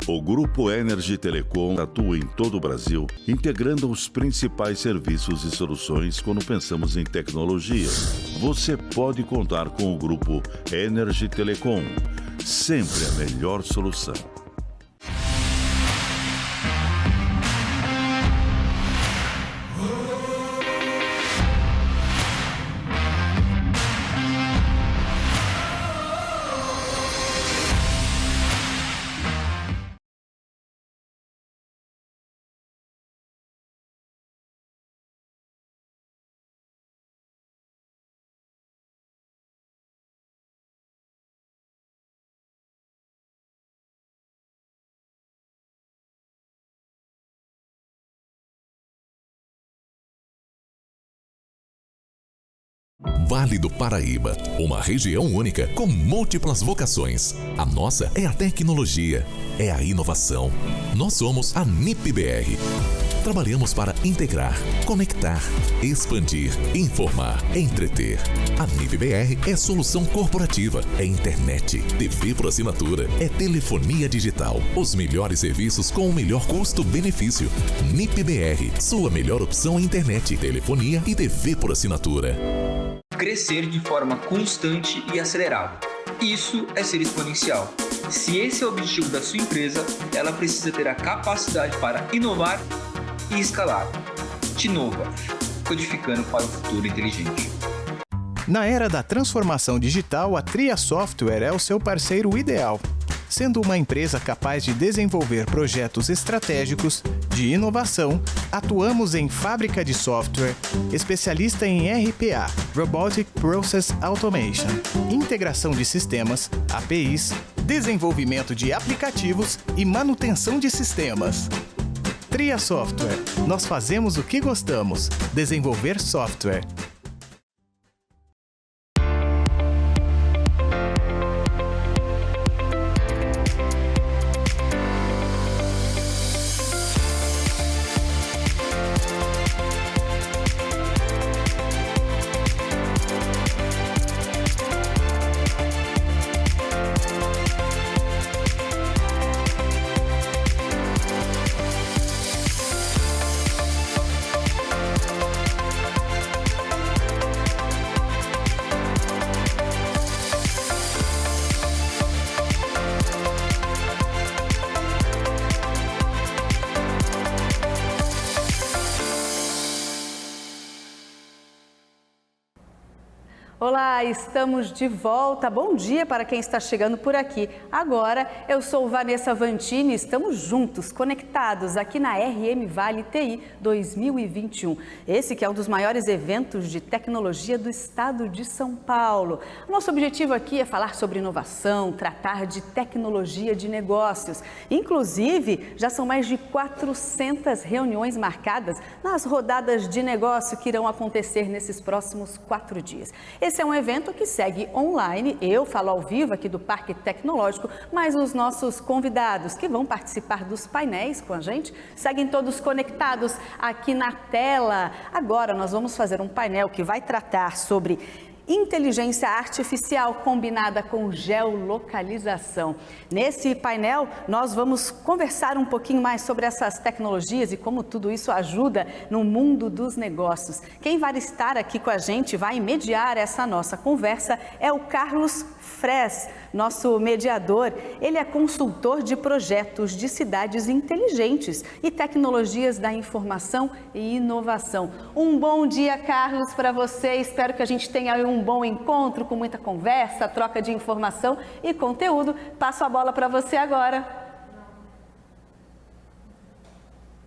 O Grupo Energy Telecom atua em todo o Brasil, integrando os principais serviços e soluções quando pensamos em tecnologia. Você pode contar com o Grupo Energy Telecom. Sempre a melhor solução. Vale do Paraíba, uma região única com múltiplas vocações. A nossa é a tecnologia, é a inovação. Nós somos a NIP-BR. Trabalhamos para integrar, conectar, expandir, informar, entreter. A NIP-BR é solução corporativa, é internet, TV por assinatura, é telefonia digital. Os melhores serviços com o melhor custo-benefício. NIP-BR, sua melhor opção em internet, telefonia e TV por assinatura. Crescer de forma constante e acelerada. Isso é ser exponencial. Se esse é o objetivo da sua empresa, ela precisa ter a capacidade para inovar e escalar. Tinova, codificando para o futuro inteligente. Na era da transformação digital, a Tria Software é o seu parceiro ideal. Sendo uma empresa capaz de desenvolver projetos estratégicos de inovação, atuamos em fábrica de software, especialista em RPA, Robotic Process Automation, integração de sistemas, APIs, desenvolvimento de aplicativos e manutenção de sistemas. Tria Software. Nós fazemos o que gostamos: desenvolver software. Olá, estamos de volta. Bom dia para quem está chegando por aqui. Agora, eu sou Vanessa Vantini, estamos juntos, conectados aqui na RM Vale TI 2021. Esse que é um dos maiores eventos de tecnologia do estado de São Paulo. Nosso objetivo aqui é falar sobre inovação, tratar de tecnologia de negócios. Inclusive, já são mais de 400 reuniões marcadas nas rodadas de negócio que irão acontecer nesses próximos 4 dias. Esse é um evento que segue online, eu falo ao vivo aqui do Parque Tecnológico, mas os nossos convidados que vão participar dos painéis com a gente, seguem todos conectados aqui na tela. Agora nós vamos fazer um painel que vai tratar sobre inteligência artificial combinada com geolocalização. Nesse painel, nós vamos conversar um pouquinho mais sobre essas tecnologias e como tudo isso ajuda no mundo dos negócios. Quem vai estar aqui com a gente, vai mediar essa nossa conversa, é o Carlos Fres, nosso mediador. Ele é consultor de projetos de cidades inteligentes e tecnologias da informação e inovação. Um bom dia, Carlos, para você. Espero que a gente tenha um bom encontro, com muita conversa, troca de informação e conteúdo. Passo a bola para você agora.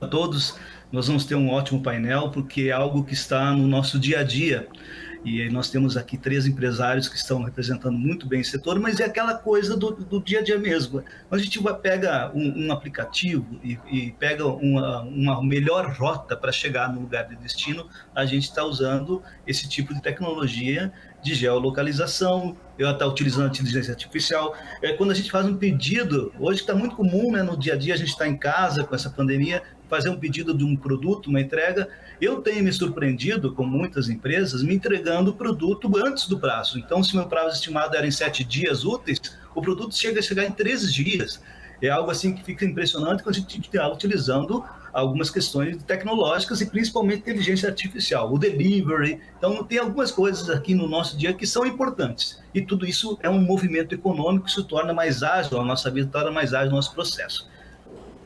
A todos, nós vamos ter um ótimo painel, porque é algo que está no nosso dia a dia. E nós temos aqui 3 empresários que estão representando muito bem esse setor, mas é aquela coisa do dia a dia mesmo. Quando a gente pega um aplicativo e pega uma melhor rota para chegar no lugar de destino, a gente está usando esse tipo de tecnologia de geolocalização. Eu estou utilizando a inteligência artificial. Quando a gente faz um pedido, hoje está muito comum, né, no dia a dia, a gente está em casa com essa pandemia, fazer um pedido de um produto, uma entrega. Eu tenho me surpreendido com muitas empresas me entregando o produto antes do prazo. Então, se meu prazo estimado era em 7 dias úteis, o produto chega a chegar em 13 dias. É algo assim que fica impressionante quando a gente está utilizando algumas questões tecnológicas e principalmente inteligência artificial, o delivery. Então, tem algumas coisas aqui no nosso dia que são importantes. E tudo isso é um movimento econômico que se torna mais ágil, a nossa vida torna mais ágil o nosso processo.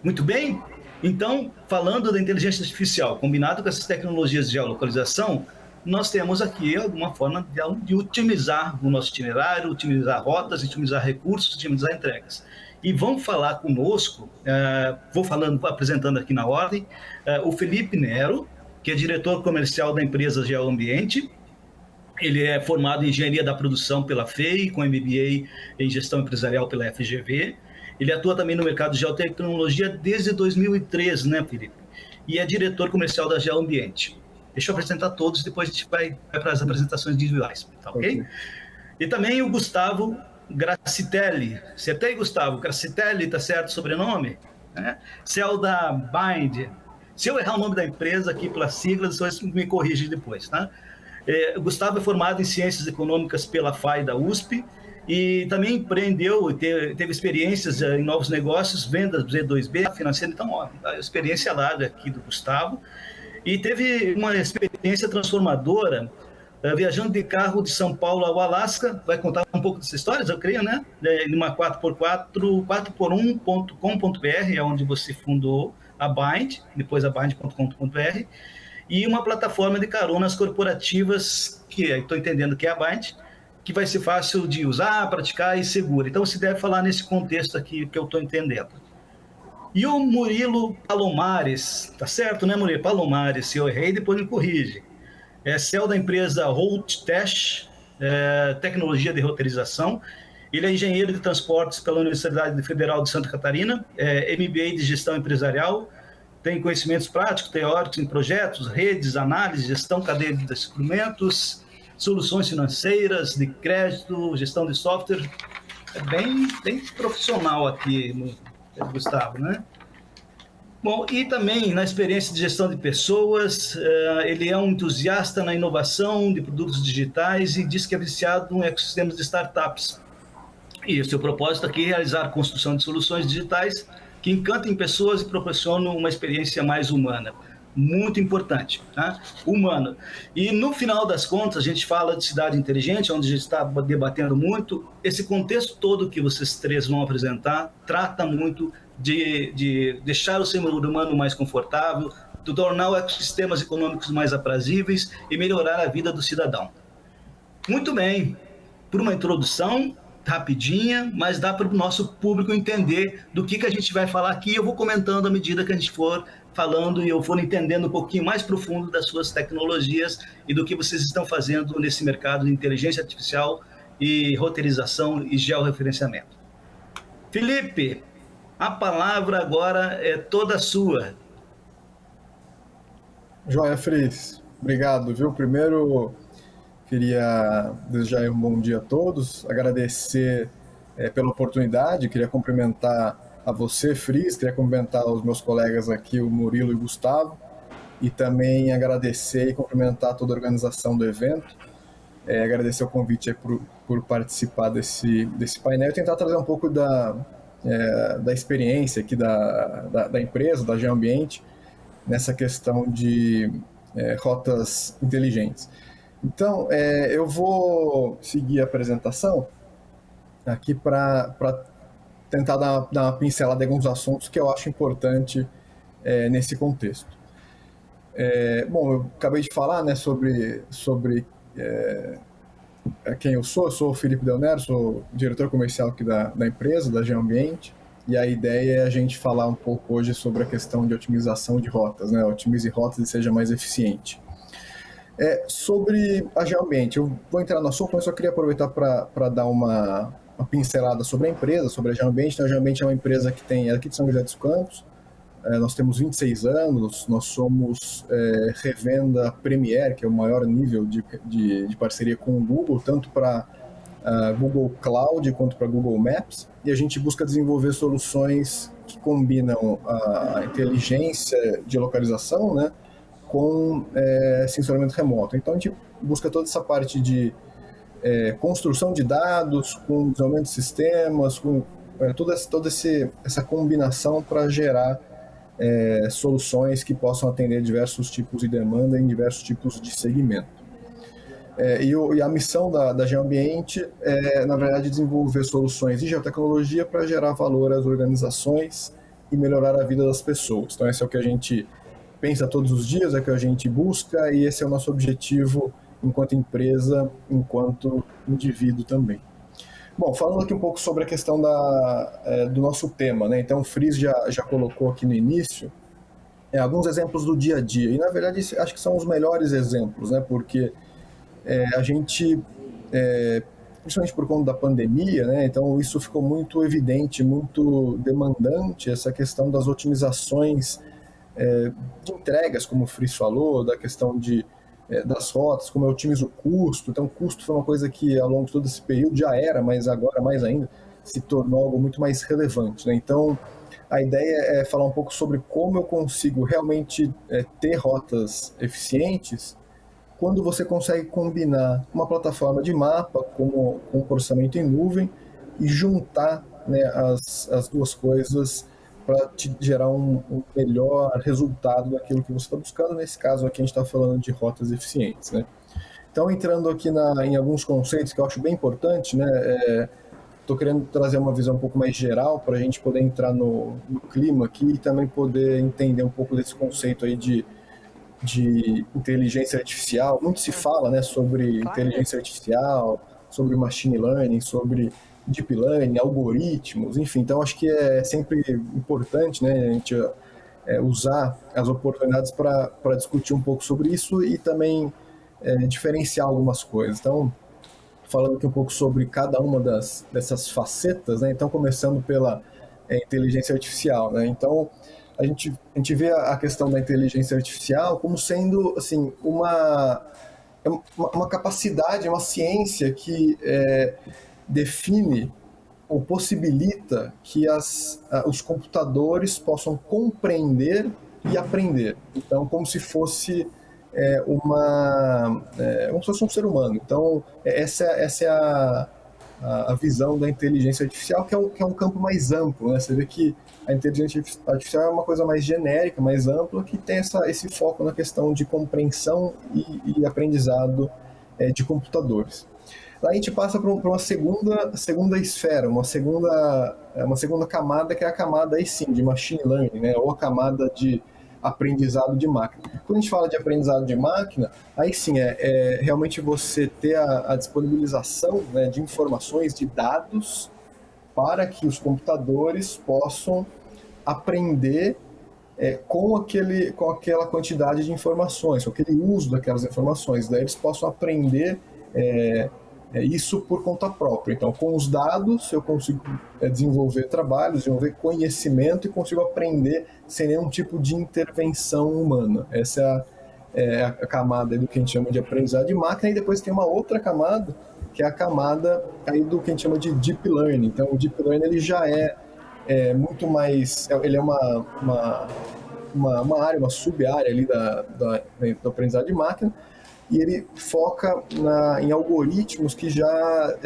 Muito bem? Então, falando da inteligência artificial, combinado com essas tecnologias de geolocalização, nós temos aqui alguma forma de otimizar o nosso itinerário, otimizar rotas, otimizar recursos, otimizar entregas. E vão falar conosco, vou apresentando aqui na ordem, o Felipe Nero, que é diretor comercial da empresa Geoambiente. Ele é formado em Engenharia da Produção pela FEI, com MBA em Gestão Empresarial pela FGV. Ele atua também no mercado de geotecnologia desde 2013, né, Felipe? E é diretor comercial da Geoambiente. Deixa eu apresentar todos, depois a gente vai para as apresentações individuais, tá ok? E também o Gustavo Gracitelli. Acertei, Gustavo? Gracitelli, tá certo o sobrenome? CEO da Bind. Se eu errar o nome da empresa aqui pelas siglas, você me corrige depois, tá? O Gustavo é formado em Ciências Econômicas pela FAI da USP e também empreendeu e teve experiências em novos negócios, vendas Z2B, financeira. Então, ó, a experiência larga aqui do Gustavo. E teve uma experiência transformadora viajando de carro de São Paulo ao Alasca. Vai contar um pouco dessas histórias, eu creio, né? Numa 4x4, 4x1.com.br, é onde você fundou a Bind, depois a bind.com.br, e uma plataforma de caronas corporativas, que estou entendendo que é a Bind, que vai ser fácil de usar, praticar e segura. Então, se deve falar nesse contexto aqui que eu estou entendendo. E o Murilo Palomares, tá certo, né, Murilo? Palomares, se eu errei, depois me corrige. É CEO da empresa Route Tecnologia de Roteirização. Ele é engenheiro de transportes pela Universidade Federal de Santa Catarina, MBA de Gestão Empresarial, tem conhecimentos práticos, teóricos em projetos, redes, análise, gestão, cadeia de suprimentos, soluções financeiras, de crédito, gestão de software. É bem profissional aqui, Gustavo, né? Bom, e também na experiência de gestão de pessoas, ele é um entusiasta na inovação de produtos digitais e diz que é viciado em ecossistemas de startups. E o seu propósito aqui é realizar a construção de soluções digitais que encantem pessoas e proporcionam uma experiência mais humana. Muito importante, tá? Humano. E no final das contas, a gente fala de cidade inteligente, onde a gente está debatendo muito. Esse contexto todo que vocês três vão apresentar trata muito de deixar o ser humano mais confortável, de tornar os ecossistemas econômicos mais aprazíveis e melhorar a vida do cidadão. Muito bem, por uma introdução rapidinha, mas dá para o nosso público entender do que a gente vai falar aqui. Eu vou comentando à medida que a gente for falando e eu for entendendo um pouquinho mais profundo das suas tecnologias e do que vocês estão fazendo nesse mercado de inteligência artificial e roteirização e georreferenciamento. Felipe, a palavra agora é toda sua. Joia, Fris. Obrigado, viu? Primeiro, queria desejar um bom dia a todos, agradecer pela oportunidade, queria cumprimentar a você, Fris, queria cumprimentar os meus colegas aqui, o Murilo e o Gustavo, e também agradecer e cumprimentar toda a organização do evento, agradecer o convite por participar desse painel e tentar trazer um pouco da experiência aqui da empresa, da Geoambiente, nessa questão de rotas inteligentes. Então, eu vou seguir a apresentação aqui para tentar dar uma pincelada em alguns assuntos que eu acho importante nesse contexto. Bom, eu acabei de falar, né, sobre quem eu sou o Felipe Del Nero, sou diretor comercial aqui da empresa, da Geoambiente, e a ideia é a gente falar um pouco hoje sobre a questão de otimização de rotas, né, otimize rotas e seja mais eficiente. Sobre a Geoambiente, eu vou entrar no assunto, mas só queria aproveitar para dar uma pincelada sobre a empresa, sobre a Geoambiente. Então, a Geoambiente é uma empresa que tem aqui de São José dos Campos, nós temos 26 anos, nós somos revenda Premier, que é o maior nível de parceria com o Google, tanto para Google Cloud quanto para Google Maps, e a gente busca desenvolver soluções que combinam a inteligência de localização, né, com sensoramento remoto. Então, a gente busca toda essa parte de construção de dados, com desenvolvimento de sistemas, com toda essa combinação para gerar soluções que possam atender diversos tipos de demanda em diversos tipos de segmento. E a missão da Geoambiente é, na verdade, desenvolver soluções de geotecnologia para gerar valor às organizações e melhorar a vida das pessoas. Então, esse é o que a gente pensa todos os dias, é o que a gente busca, e esse é o nosso objetivo enquanto empresa, enquanto indivíduo também. Bom, falando aqui um pouco sobre a questão do nosso tema, né? Então o Fris já colocou aqui no início alguns exemplos do dia a dia, e na verdade acho que são os melhores exemplos, né? Porque a gente, principalmente por conta da pandemia, né? Então isso ficou muito evidente, muito demandante, essa questão das otimizações de entregas, como o Fris falou, da questão das rotas, como eu otimizo o custo. Então, o custo foi uma coisa que, ao longo de todo esse período, já era, mas agora, mais ainda, se tornou algo muito mais relevante, né? Então, a ideia é falar um pouco sobre como eu consigo realmente ter rotas eficientes quando você consegue combinar uma plataforma de mapa com processamento em nuvem e juntar, né, as duas coisas para te gerar um melhor resultado daquilo que você está buscando. Nesse caso aqui a gente está falando de rotas eficientes, né? Então, entrando aqui em alguns conceitos que eu acho bem importante, né? Estou querendo trazer uma visão um pouco mais geral para a gente poder entrar no clima aqui e também poder entender um pouco desse conceito aí de inteligência artificial. Muito se fala, né, sobre inteligência artificial, sobre machine learning, sobre deep learning, algoritmos, enfim. Então, acho que é sempre importante, né, a gente usar as oportunidades para discutir um pouco sobre isso e também diferenciar algumas coisas. Então, falando aqui um pouco sobre cada uma dessas facetas, né, então começando pela inteligência artificial, né, então a gente vê a questão da inteligência artificial como sendo, assim, uma capacidade, uma ciência que define ou possibilita que os computadores possam compreender e aprender. Então, como se fosse como se fosse um ser humano. Então, essa é a visão da inteligência artificial, que é um campo mais amplo, né? Você vê que a inteligência artificial é uma coisa mais genérica, mais ampla, que tem esse foco na questão de compreensão e aprendizado de computadores. Lá a gente passa para uma segunda esfera, uma segunda camada, que é a camada aí sim de machine learning, né? Ou a camada de aprendizado de máquina. Quando a gente fala de aprendizado de máquina, aí sim é realmente você ter a disponibilização, né, de informações, de dados, para que os computadores possam aprender com aquela quantidade de informações, com aquele uso daquelas informações. Daí eles possam aprender isso por conta própria. Então, com os dados, eu consigo desenvolver trabalhos, desenvolver conhecimento e consigo aprender sem nenhum tipo de intervenção humana. Essa é a camada do que a gente chama de aprendizado de máquina. E depois tem uma outra camada, que é a camada aí do que a gente chama de Deep Learning. Então, o Deep Learning ele já é muito mais... Ele é uma área, uma sub-área ali do aprendizado de máquina, e ele foca em algoritmos que já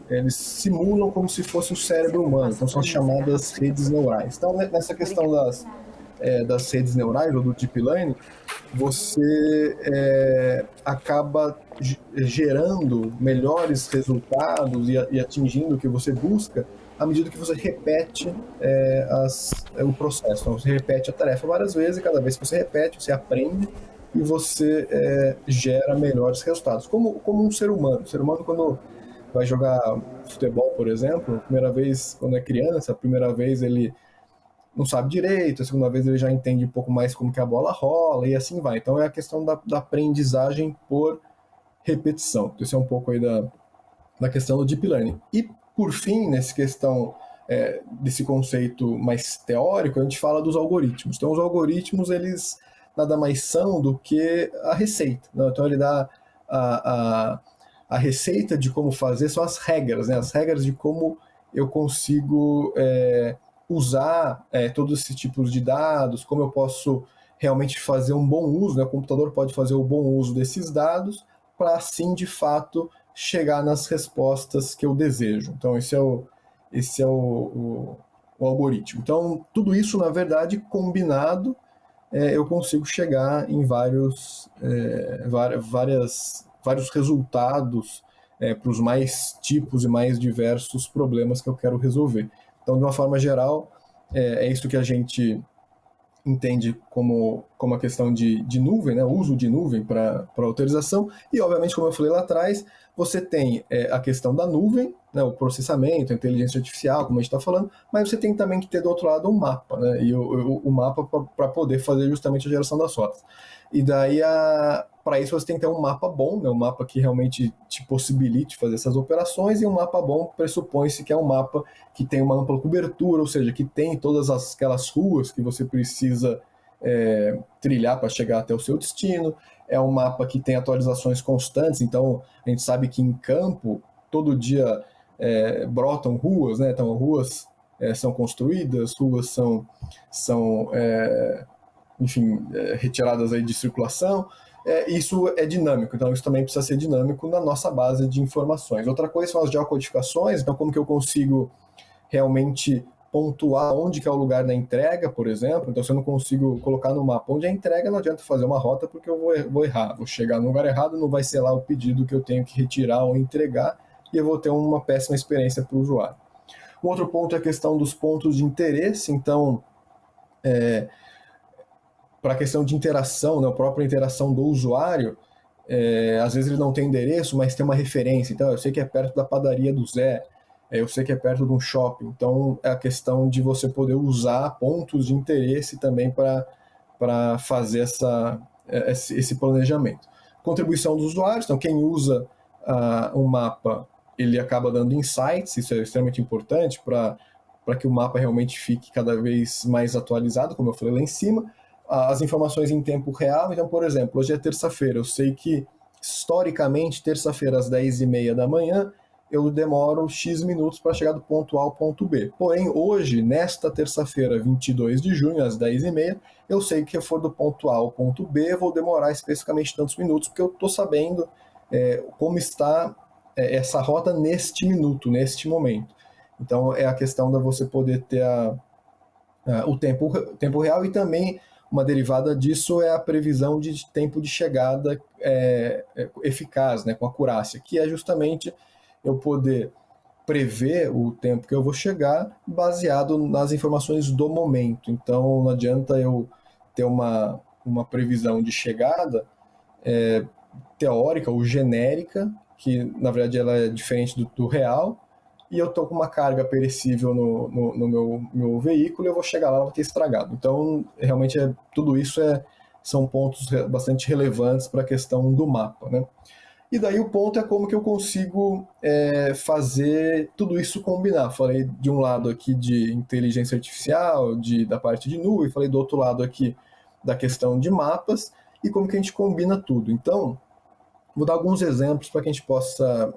eles simulam como se fosse o cérebro humano, então são as chamadas redes neurais. Então, nessa questão das redes neurais, ou do Deep Learning, você acaba gerando melhores resultados e atingindo o que você busca à medida que você repete o processo. Então, você repete a tarefa várias vezes, e cada vez que você repete, você aprende e você gera melhores resultados. Como um ser humano. O ser humano, quando vai jogar futebol, por exemplo, a primeira vez, quando é criança, a primeira vez ele não sabe direito, a segunda vez ele já entende um pouco mais como que a bola rola, e assim vai. Então é a questão da aprendizagem por repetição. Isso é um pouco aí da questão do Deep Learning. E, por fim, nessa questão desse conceito mais teórico, a gente fala dos algoritmos. Então, os algoritmos, eles nada mais são do que a receita, né? Então, ele dá a receita de como fazer, são as regras, né? As regras de como eu consigo usar todos esses tipos de dados, como eu posso realmente fazer um bom uso, né? O computador pode fazer o bom uso desses dados para, assim, de fato, chegar nas respostas que eu desejo. Então, esse esse é o algoritmo. Então, tudo isso, na verdade, combinado, eu consigo chegar em vários resultados para os mais tipos e mais diversos problemas que eu quero resolver. Então, de uma forma geral, é isso que a gente entende como a questão de nuvem, né? O uso de nuvem para autorização. E, obviamente, como eu falei lá atrás, você tem a questão da nuvem, né? O processamento, a inteligência artificial, como a gente está falando, mas você tem também que ter do outro lado um mapa, né? E o mapa para poder fazer justamente a geração das rotas. E daí, para isso, você tem que ter um mapa bom, né? Um mapa que realmente te possibilite fazer essas operações, e um mapa bom pressupõe-se que é um mapa que tem uma ampla cobertura, ou seja, que tem todas aquelas ruas que você precisa trilhar para chegar até o seu destino. É um mapa que tem atualizações constantes, então a gente sabe que em campo, todo dia brotam ruas, né? Então, ruas são construídas, ruas são retiradas aí de circulação. Isso é dinâmico, então isso também precisa ser dinâmico na nossa base de informações. Outra coisa são as geocodificações, então como que eu consigo realmente pontuar onde que é o lugar da entrega, por exemplo. Então, se eu não consigo colocar no mapa onde é a entrega, não adianta fazer uma rota, porque eu vou errar, vou chegar no lugar errado, não vai ser lá o pedido que eu tenho que retirar ou entregar, e eu vou ter uma péssima experiência para o usuário. Um outro ponto é a questão dos pontos de interesse. Então, para a questão de interação, né, a própria interação do usuário, às vezes ele não tem endereço, mas tem uma referência. Então, eu sei que é perto da padaria do Zé, eu sei que é perto de um shopping. Então, é a questão de você poder usar pontos de interesse também para fazer esse planejamento. Contribuição dos usuários. Então, quem usa um mapa, ele acaba dando insights. Isso é extremamente importante para que o mapa realmente fique cada vez mais atualizado, como eu falei lá em cima. As informações em tempo real. Então, por exemplo, hoje é terça-feira. Eu sei que, historicamente, terça-feira às 10h30 da manhã, eu demoro X minutos para chegar do ponto A ao ponto B. Porém, hoje, nesta terça-feira, 22 de junho, às 10h30, eu sei que se eu for do ponto A ao ponto B, eu vou demorar especificamente tantos minutos, porque eu estou sabendo como está essa rota neste minuto, neste momento. Então, é a questão de você poder ter o tempo real, e também uma derivada disso é a previsão de tempo de chegada eficaz, né, com acurácia, que é justamente eu poder prever o tempo que eu vou chegar baseado nas informações do momento. Então, não adianta eu ter uma previsão de chegada teórica ou genérica, que na verdade ela é diferente do real, e eu estou com uma carga perecível no meu veículo, e eu vou chegar lá e vai ter estragado. Então, realmente, tudo isso são pontos bastante relevantes para a questão do mapa, né? E daí o ponto é como que eu consigo fazer tudo isso combinar. Falei de um lado aqui de inteligência artificial, da parte de nuvem, falei do outro lado aqui da questão de mapas, e como que a gente combina tudo. Então, vou dar alguns exemplos para que a gente possa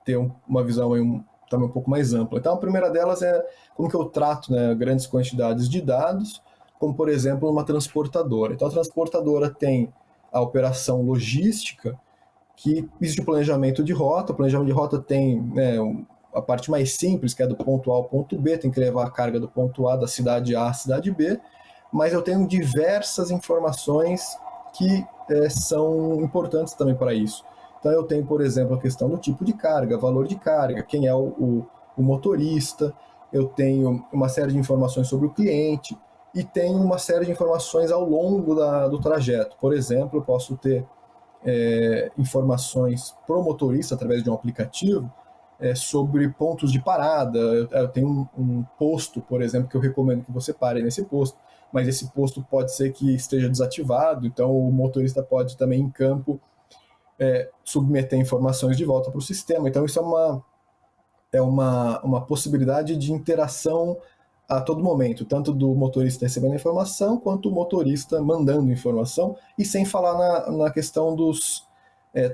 ter uma visão aí também um pouco mais ampla. Então, a primeira delas é como que eu trato, né, grandes quantidades de dados, como, por exemplo, uma transportadora. Então, a transportadora tem a operação logística, que existe o planejamento de rota. O planejamento de rota tem, né, a parte mais simples, que é do ponto A ao ponto B, tem que levar a carga do ponto A, da cidade A à cidade B, mas eu tenho diversas informações que são importantes também para isso. Então eu tenho, por exemplo, a questão do tipo de carga, valor de carga, quem é o motorista, eu tenho uma série de informações sobre o cliente, e tenho uma série de informações ao longo do trajeto. Por exemplo, eu posso ter informações para o motorista através de um aplicativo sobre pontos de parada. Eu tenho um posto, por exemplo, que eu recomendo que você pare nesse posto, mas esse posto pode ser que esteja desativado, então o motorista pode também em campo submeter informações de volta para o sistema. Então isso é uma possibilidade de interação a todo momento, tanto do motorista recebendo a informação, quanto o motorista mandando informação, e sem falar na questão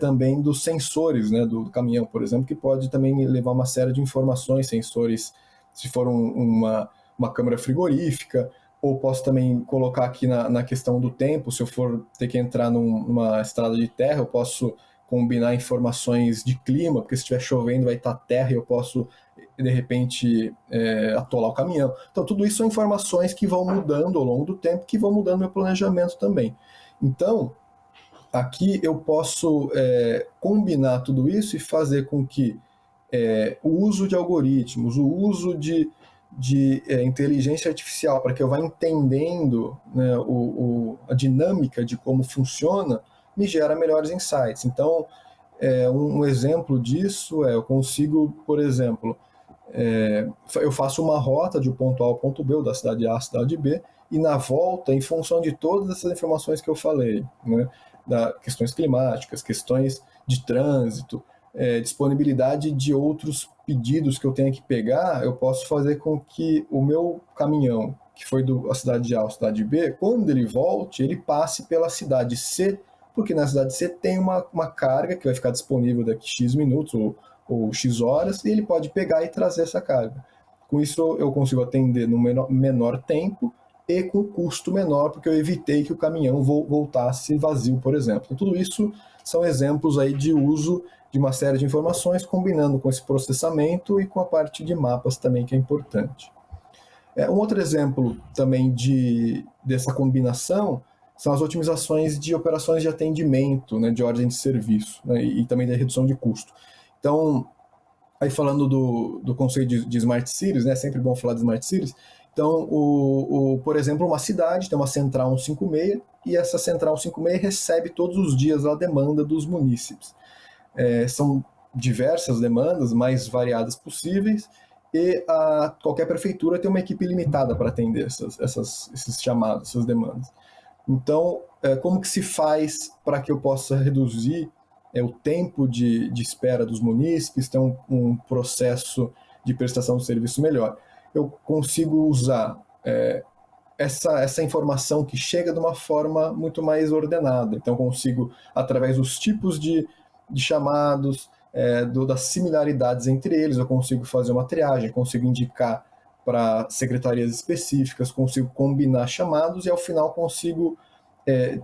também dos sensores, né, do caminhão, por exemplo, que pode também levar uma série de informações, sensores, se for uma câmera frigorífica, ou posso também colocar aqui na questão do tempo, se eu for ter que entrar numa estrada de terra, eu posso combinar informações de clima, porque se estiver chovendo vai estar terra e eu posso, de repente, atolar o caminhão. Então, tudo isso são informações que vão mudando ao longo do tempo, que vão mudando meu planejamento também. Então, aqui eu posso combinar tudo isso e fazer com que o uso de algoritmos, o uso de inteligência artificial, para que eu vá entendendo, né, a dinâmica de como funciona, me gera melhores insights. Então, um exemplo disso eu consigo, por exemplo, eu faço uma rota de um ponto A ao ponto B, ou da cidade A à cidade B, e na volta, em função de todas essas informações que eu falei, né, questões climáticas, questões de trânsito, disponibilidade de outros pedidos que eu tenha que pegar, eu posso fazer com que o meu caminhão, que foi da cidade A à cidade B, quando ele volte, ele passe pela cidade C, porque na cidade C tem uma carga que vai ficar disponível daqui X minutos ou X horas, e ele pode pegar e trazer essa carga. Com isso, eu consigo atender no menor tempo e com custo menor, porque eu evitei que o caminhão voltasse vazio, por exemplo. Então, tudo isso são exemplos aí de uso de uma série de informações, combinando com esse processamento e com a parte de mapas também, que é importante. Um outro exemplo também dessa combinação são as otimizações de operações de atendimento, né, de ordem de serviço, né, e também da redução de custo. Então, aí falando do conceito de Smart Cities, né, é sempre bom falar de Smart Cities. Então, por exemplo, uma cidade tem uma central 156 e essa central 156 recebe todos os dias a demanda dos munícipes. São diversas demandas, mais variadas possíveis, e qualquer prefeitura tem uma equipe limitada para atender esses chamados, essas demandas. Então, como que se faz para que eu possa reduzir o tempo de espera dos munícipes, ter um processo de prestação de serviço melhor? Eu consigo usar essa informação que chega de uma forma muito mais ordenada. Então, consigo, através dos tipos de chamados, das similaridades entre eles, eu consigo fazer uma triagem, consigo indicar para secretarias específicas, consigo combinar chamados e, ao final, consigo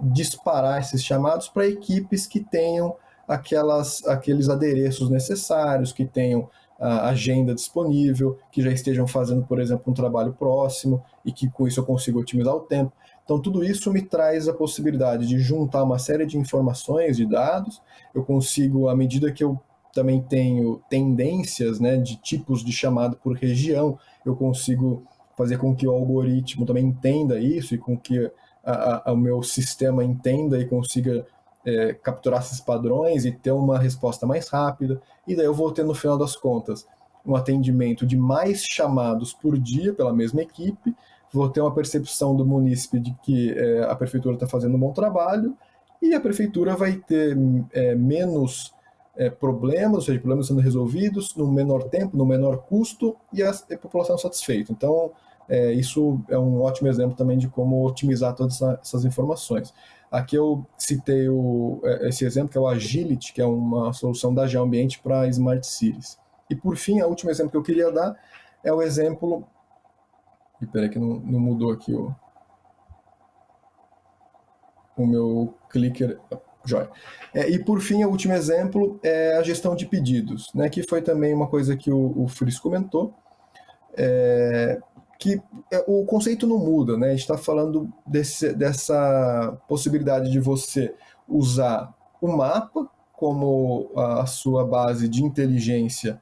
disparar esses chamados para equipes que tenham aqueles adereços necessários, que tenham a agenda disponível, que já estejam fazendo, por exemplo, um trabalho próximo e que com isso eu consigo otimizar o tempo. Então, tudo isso me traz a possibilidade de juntar uma série de informações, de dados. Eu consigo, à medida que eu também tenho tendências, né, de tipos de chamado por região, eu consigo fazer com que o algoritmo também entenda isso e com que o meu sistema entenda e consiga capturar esses padrões e ter uma resposta mais rápida, e daí eu vou ter, no final das contas, um atendimento de mais chamados por dia pela mesma equipe, vou ter uma percepção do munícipe de que a prefeitura está fazendo um bom trabalho, e a prefeitura vai ter menos problemas, ou seja, problemas sendo resolvidos no menor tempo, no menor custo, e a população satisfeita. Então, isso é um ótimo exemplo também de como otimizar todas essas informações. Aqui eu citei esse exemplo, que é o Agility, que é uma solução da Geoambiente para Smart Cities. E, por fim, o último exemplo que eu queria dar é o exemplo... Espera que não mudou aqui o meu clicker... Joia. E, por fim, o último exemplo é a gestão de pedidos, né, que foi também uma coisa que o Fris comentou, que o conceito não muda, né? A gente está falando dessa possibilidade de você usar o mapa como a sua base de inteligência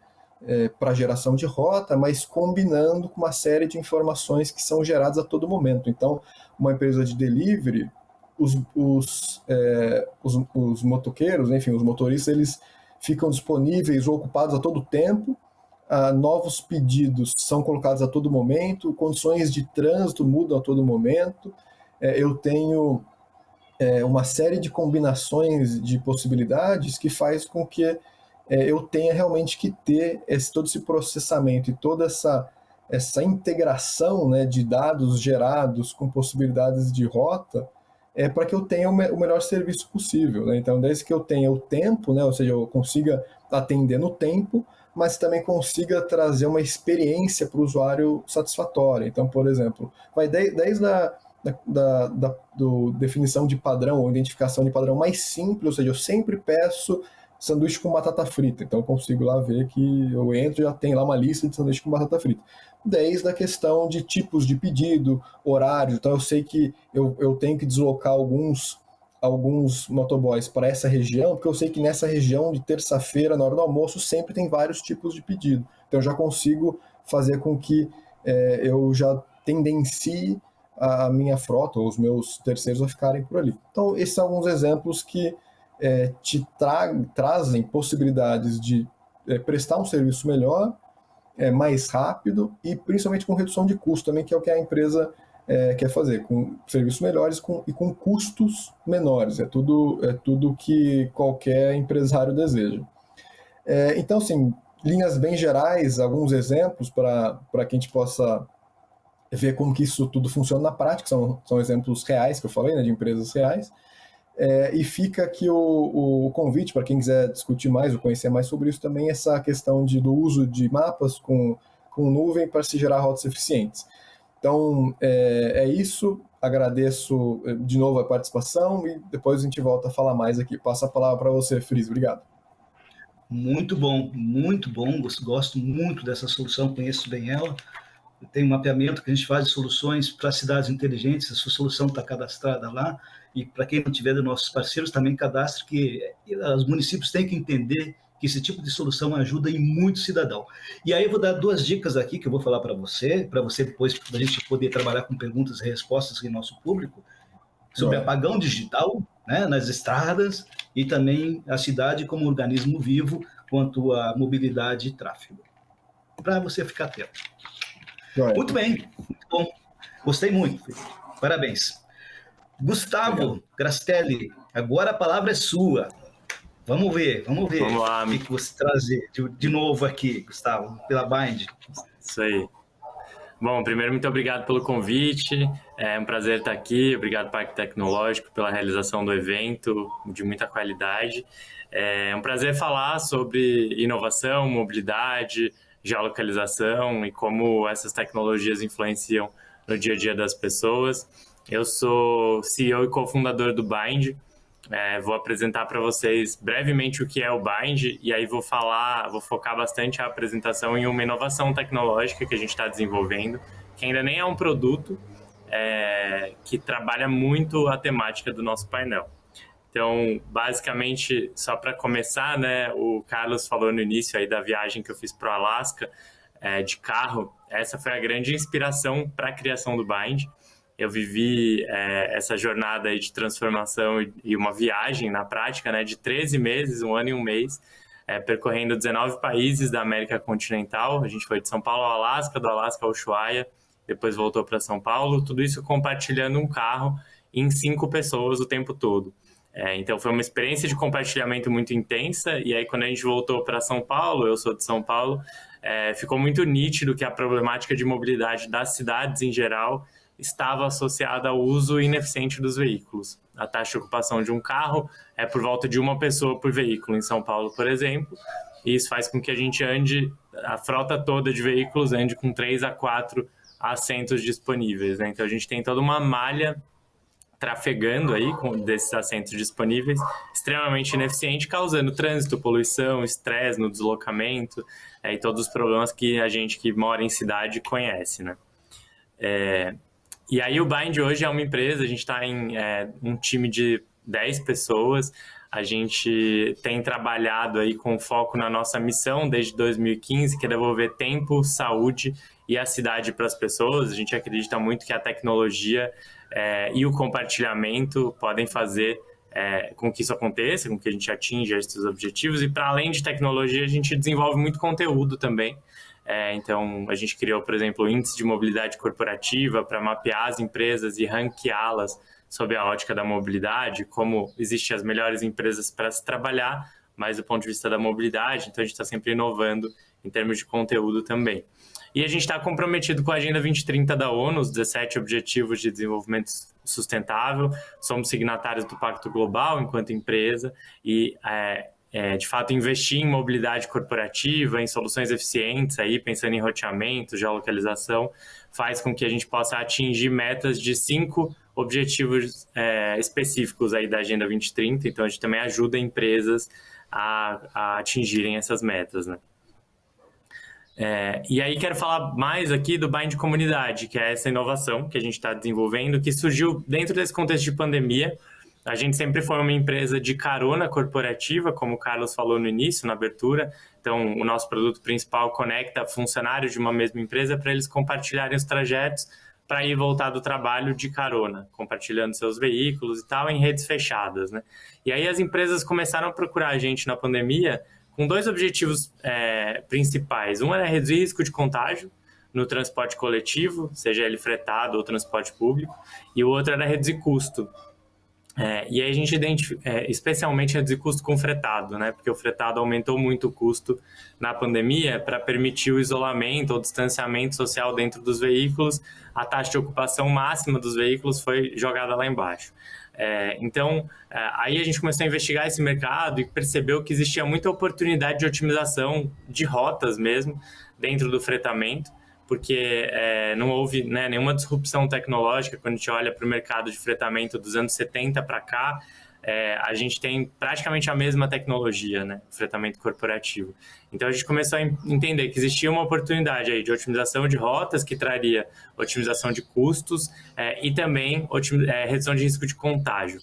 para geração de rota, mas combinando com uma série de informações que são geradas a todo momento. Então, uma empresa de delivery, os motoqueiros, enfim, os motoristas, eles ficam disponíveis ou ocupados a todo tempo. Novos pedidos são colocados a todo momento, condições de trânsito mudam a todo momento. Eu tenho uma série de combinações de possibilidades que faz com que eu tenha realmente que ter todo esse processamento e toda essa integração, né, de dados gerados com possibilidades de rota, para que eu tenha o melhor serviço possível, né? Então, desde que eu tenha o tempo, né, ou seja, eu consiga atender no tempo, mas também consiga trazer uma experiência para o usuário satisfatória. Então, por exemplo, vai desde definição de padrão ou identificação de padrão mais simples, ou seja, eu sempre peço sanduíche com batata frita, então eu consigo lá ver que eu entro e já tem lá uma lista de sanduíche com batata frita. Desde a questão de tipos de pedido, horário, então eu sei que eu tenho que deslocar alguns motoboys para essa região, porque eu sei que nessa região de terça-feira, na hora do almoço, sempre tem vários tipos de pedido. Então eu já consigo fazer com que eu já tendencie a minha frota, ou os meus terceiros a ficarem por ali. Então esses são alguns exemplos que te trazem possibilidades de prestar um serviço melhor, mais rápido e principalmente com redução de custo também, que é o que a empresa quer fazer, com serviços melhores e com custos menores. É tudo que qualquer empresário deseja. Então, assim, linhas bem gerais, alguns exemplos para que a gente possa ver como que isso tudo funciona na prática, são exemplos reais que eu falei, né, de empresas reais. E fica aqui o convite para quem quiser discutir mais ou conhecer mais sobre isso também, essa questão do uso de mapas com nuvem para se gerar rotas eficientes. Então, é isso. Agradeço de novo a participação e depois a gente volta a falar mais aqui. Passo a palavra para você, Fris. Obrigado. Muito bom, muito bom. Gosto muito dessa solução, conheço bem ela. Tem um mapeamento que a gente faz de soluções para cidades inteligentes, a sua solução está cadastrada lá, e para quem não tiver dos nossos parceiros, também cadastre, que os municípios têm que entender que esse tipo de solução ajuda em muito cidadão. E aí eu vou dar 2 dicas aqui que eu vou falar para você depois, para a gente poder trabalhar com perguntas e respostas em nosso público, sobre apagão digital, né, nas estradas, e também a cidade como organismo vivo quanto à mobilidade e tráfego. Para você ficar atento. Muito bem, muito bom. Gostei muito. Parabéns. Gustavo Grastelli, agora a palavra é sua. Vamos ver. Vamos lá. O que você trazer de novo aqui, Gustavo, pela Bind. Isso aí. Bom, primeiro, muito obrigado pelo convite. É um prazer estar aqui. Obrigado, Parque Tecnológico, pela realização do evento de muita qualidade. É um prazer falar sobre inovação, mobilidade, geolocalização e como essas tecnologias influenciam no dia a dia das pessoas. Eu sou CEO e cofundador do Bind. Vou apresentar para vocês brevemente o que é o Bind e aí vou focar bastante a apresentação em uma inovação tecnológica que a gente está desenvolvendo, que ainda nem é um produto, que trabalha muito a temática do nosso painel. Então, basicamente, só para começar, né, o Carlos falou no início aí da viagem que eu fiz para o Alasca de carro. Essa foi a grande inspiração para a criação do Bind. Eu vivi essa jornada aí de transformação e uma viagem na prática, né, de 13 meses, 1 ano e 1 mês, percorrendo 19 países da América continental. A gente foi de São Paulo ao Alasca, do Alasca ao Ushuaia, depois voltou para São Paulo, tudo isso compartilhando um carro em 5 pessoas o tempo todo. Então foi uma experiência de compartilhamento muito intensa, e aí quando a gente voltou para São Paulo, eu sou de São Paulo, ficou muito nítido que a problemática de mobilidade das cidades em geral estava associada ao uso ineficiente dos veículos. A taxa de ocupação de um carro é por volta de 1 pessoa por veículo em São Paulo, por exemplo, e isso faz com que a frota toda de veículos ande com 3 a 4 assentos disponíveis, né? Então a gente tem toda uma malha trafegando aí desses assentos disponíveis, extremamente ineficiente, causando trânsito, poluição, estresse no deslocamento, e todos os problemas que a gente que mora em cidade conhece, né? E aí o Bind hoje é uma empresa, a gente está em um time de 10 pessoas, a gente tem trabalhado aí com foco na nossa missão desde 2015, que é devolver tempo, saúde e a cidade para as pessoas. A gente acredita muito que a tecnologia e o compartilhamento podem fazer com que isso aconteça, com que a gente atinja esses objetivos, e para além de tecnologia a gente desenvolve muito conteúdo também. Então, a gente criou, por exemplo, o Índice de Mobilidade Corporativa para mapear as empresas e ranqueá-las sob a ótica da mobilidade, como existem as melhores empresas para se trabalhar, mas do ponto de vista da mobilidade. Então, a gente está sempre inovando em termos de conteúdo também. E a gente está comprometido com a Agenda 2030 da ONU, os 17 Objetivos de Desenvolvimento Sustentável. Somos signatários do Pacto Global enquanto empresa e de fato, investir em mobilidade corporativa, em soluções eficientes, aí, pensando em roteamento, geolocalização, faz com que a gente possa atingir metas de 5 objetivos específicos aí da Agenda 2030. Então, a gente também ajuda empresas a atingirem essas metas, né? E aí quero falar mais aqui do Bind Comunidade, que é essa inovação que a gente está desenvolvendo, que surgiu dentro desse contexto de pandemia. A gente sempre foi uma empresa de carona corporativa, como o Carlos falou no início, na abertura. Então, o nosso produto principal conecta funcionários de uma mesma empresa para eles compartilharem os trajetos para ir e voltar do trabalho de carona, compartilhando seus veículos e tal, em redes fechadas, né? E aí as empresas começaram a procurar a gente na pandemia com 2 objetivos principais. Um era reduzir risco de contágio no transporte coletivo, seja ele fretado ou transporte público, e o outro era reduzir custo. E aí a gente especialmente reduzir custo com fretado, né? Porque o fretado aumentou muito o custo na pandemia para permitir o isolamento ou distanciamento social dentro dos veículos. A taxa de ocupação máxima dos veículos foi jogada lá embaixo. Então, aí a gente começou a investigar esse mercado e percebeu que existia muita oportunidade de otimização de rotas mesmo dentro do fretamento, porque não houve, né, nenhuma disrupção tecnológica. Quando a gente olha para o mercado de fretamento dos anos 70 para cá, a gente tem praticamente a mesma tecnologia, né, fretamento corporativo. Então a gente começou a entender que existia uma oportunidade aí de otimização de rotas, que traria otimização de custos e também redução de risco de contágio.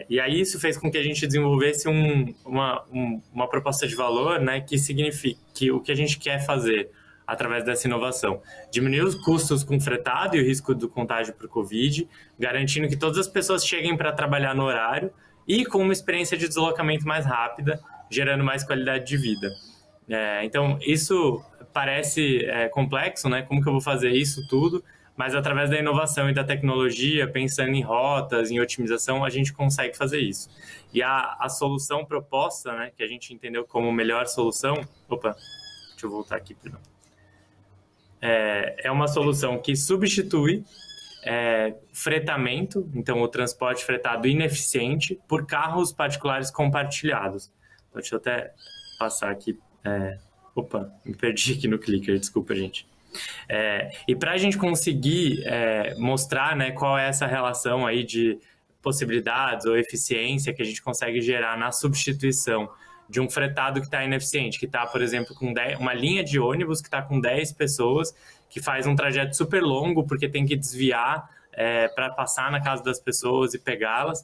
E aí isso fez com que a gente desenvolvesse uma proposta de valor, né, que significa que o que a gente quer fazer através dessa inovação: diminuir os custos com fretado e o risco do contágio por Covid, garantindo que todas as pessoas cheguem para trabalhar no horário e com uma experiência de deslocamento mais rápida, gerando mais qualidade de vida. Então, isso parece complexo, né? Como que eu vou fazer isso tudo? Mas através da inovação e da tecnologia, pensando em rotas, em otimização, a gente consegue fazer isso. E a solução proposta, né, que a gente entendeu como melhor solução... Opa, deixa eu voltar aqui, perdão. É uma solução que substitui fretamento, então o transporte fretado ineficiente, por carros particulares compartilhados. Então, deixa eu até passar aqui. Opa, me perdi aqui no clicker, desculpa, gente. E para a gente conseguir mostrar, né, qual é essa relação aí de possibilidades ou eficiência que a gente consegue gerar na substituição de um fretado que está ineficiente, que está, por exemplo, com uma linha de ônibus que está com 10 pessoas, que faz um trajeto super longo, porque tem que desviar para passar na casa das pessoas e pegá-las,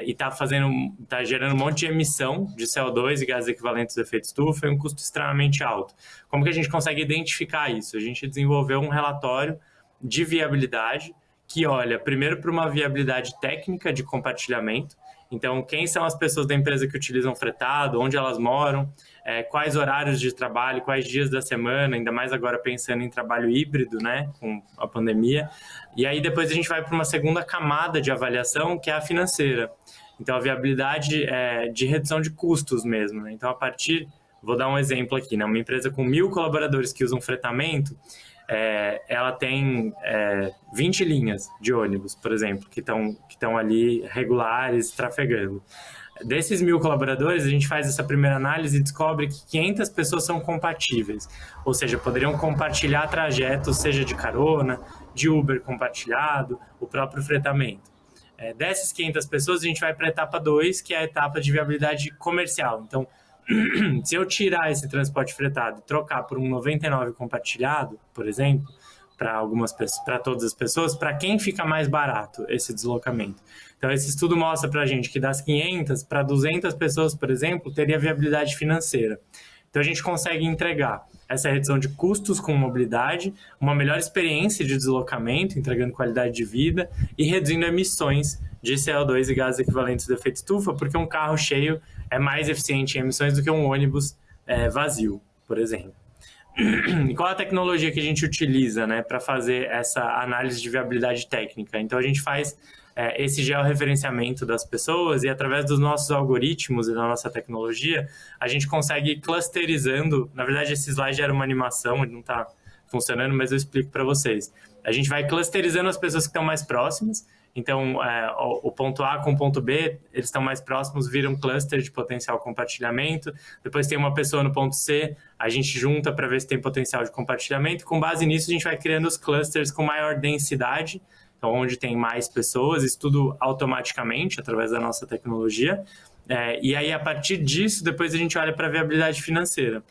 e está gerando um monte de emissão de CO2 e gases equivalentes do efeito estufa, e um custo extremamente alto. Como que a gente consegue identificar isso? A gente desenvolveu um relatório de viabilidade que olha primeiro para uma viabilidade técnica de compartilhamento. Então, quem são as pessoas da empresa que utilizam fretado, onde elas moram, quais horários de trabalho, quais dias da semana, ainda mais agora pensando em trabalho híbrido, né, com a pandemia. E aí depois a gente vai para uma segunda camada de avaliação, que é a financeira. Então, a viabilidade de redução de custos mesmo, né? Então, vou dar um exemplo aqui, né? Uma empresa com 1.000 colaboradores que usam fretamento, ela tem 20 linhas de ônibus, por exemplo, que estão ali regulares, trafegando. Desses 1.000 colaboradores, a gente faz essa primeira análise e descobre que 500 pessoas são compatíveis, ou seja, poderiam compartilhar trajetos, seja de carona, de Uber compartilhado, o próprio fretamento. Dessas 500 pessoas, a gente vai para a etapa 2, que é a etapa de viabilidade comercial. Então, se eu tirar esse transporte fretado e trocar por um 99 compartilhado, por exemplo, para todas as pessoas, para quem fica mais barato esse deslocamento? Então, esse estudo mostra para a gente que das 500 para 200 pessoas, por exemplo, teria viabilidade financeira. Então, a gente consegue entregar essa redução de custos com mobilidade, uma melhor experiência de deslocamento, entregando qualidade de vida e reduzindo emissões de CO2 e gases equivalentes do efeito estufa, porque um carro cheio é mais eficiente em emissões do que um ônibus vazio, por exemplo. E qual a tecnologia que a gente utiliza, né, para fazer essa análise de viabilidade técnica? Então, a gente faz esse georreferenciamento das pessoas e, através dos nossos algoritmos e da nossa tecnologia, a gente consegue ir clusterizando. Na verdade, esse slide era uma animação, ele não está funcionando, mas eu explico para vocês. A gente vai clusterizando as pessoas que estão mais próximas Então, o ponto A com o ponto B, eles estão mais próximos, viram um cluster de potencial compartilhamento. Depois tem uma pessoa no ponto C, a gente junta para ver se tem potencial de compartilhamento. Com base nisso, a gente vai criando os clusters com maior densidade, então onde tem mais pessoas, isso tudo automaticamente, através da nossa tecnologia. E aí, a partir disso, depois a gente olha para a viabilidade financeira.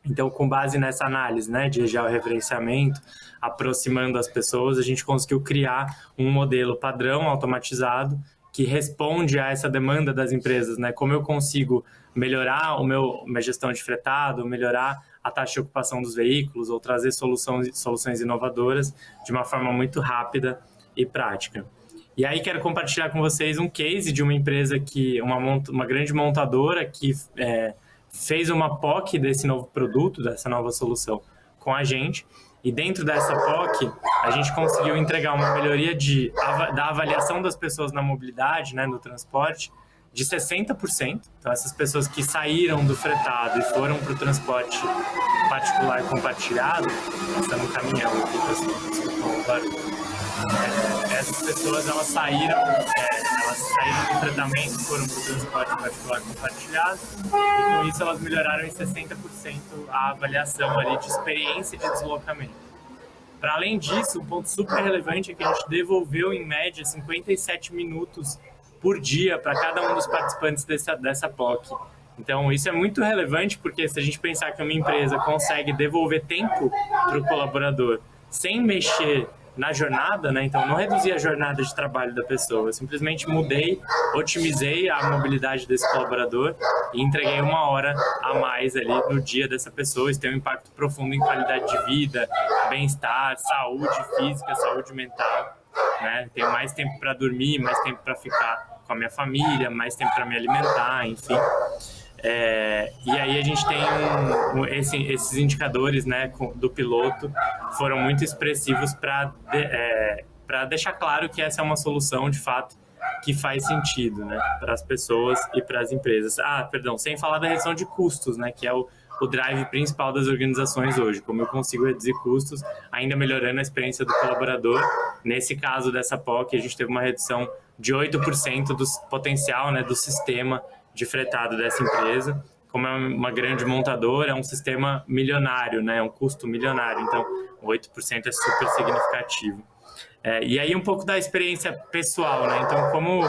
Então, com base nessa análise, né, de georreferenciamento, aproximando as pessoas, a gente conseguiu criar um modelo padrão automatizado que responde a essa demanda das empresas, né? Como eu consigo melhorar minha gestão de fretado, melhorar a taxa de ocupação dos veículos ou trazer soluções inovadoras de uma forma muito rápida e prática. E aí quero compartilhar com vocês um case de uma empresa uma grande montadora que fez uma POC desse novo produto, dessa nova solução com a gente. E dentro dessa POC, a gente conseguiu entregar uma melhoria da avaliação das pessoas na mobilidade, né, no transporte, de 60%. Então, essas pessoas que saíram do fretado e foram para o transporte particular compartilhado, passando um caminhão aqui, essas pessoas elas saíram do fretamento, foram para o transporte particular compartilhado, e com isso elas melhoraram em 60% a avaliação ali de experiência de deslocamento. Para além disso, um ponto super relevante é que a gente devolveu em média 57 minutos por dia para cada um dos participantes dessa POC. Então, isso é muito relevante porque se a gente pensar que uma empresa consegue devolver tempo para o colaborador sem mexer na jornada, né? Então, não reduzir a jornada de trabalho da pessoa, eu simplesmente otimizei a mobilidade desse colaborador e entreguei 1 hora a mais ali no dia dessa pessoa. Isso tem um impacto profundo em qualidade de vida, bem-estar, saúde física, saúde mental, né? Tenho mais tempo para dormir, mais tempo para ficar com a minha família, mais tempo para me alimentar, enfim. E aí a gente tem esses indicadores, né, do piloto foram muito expressivos para deixar claro que essa é uma solução de fato que faz sentido, né, para as pessoas e para as empresas. Sem falar da redução de custos, né, que é o drive principal das organizações hoje, como eu consigo reduzir custos, ainda melhorando a experiência do colaborador. Nesse caso dessa POC, a gente teve uma redução de 8% do potencial, né, do sistema de fretado dessa empresa. Como é uma grande montadora, é um sistema milionário, né? É um custo milionário, então 8% é super significativo. E aí um pouco da experiência pessoal, né? Então, como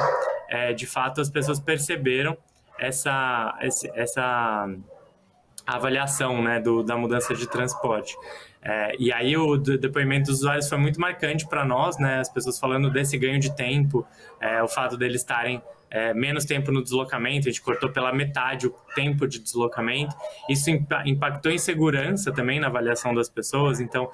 de fato as pessoas perceberam essa avaliação, né, da mudança de transporte. E aí o depoimento dos usuários foi muito marcante para nós, né? As pessoas falando desse ganho de tempo, o fato deles estarem menos tempo no deslocamento, a gente cortou pela metade o tempo de deslocamento. Isso impactou em segurança também na avaliação das pessoas. Então,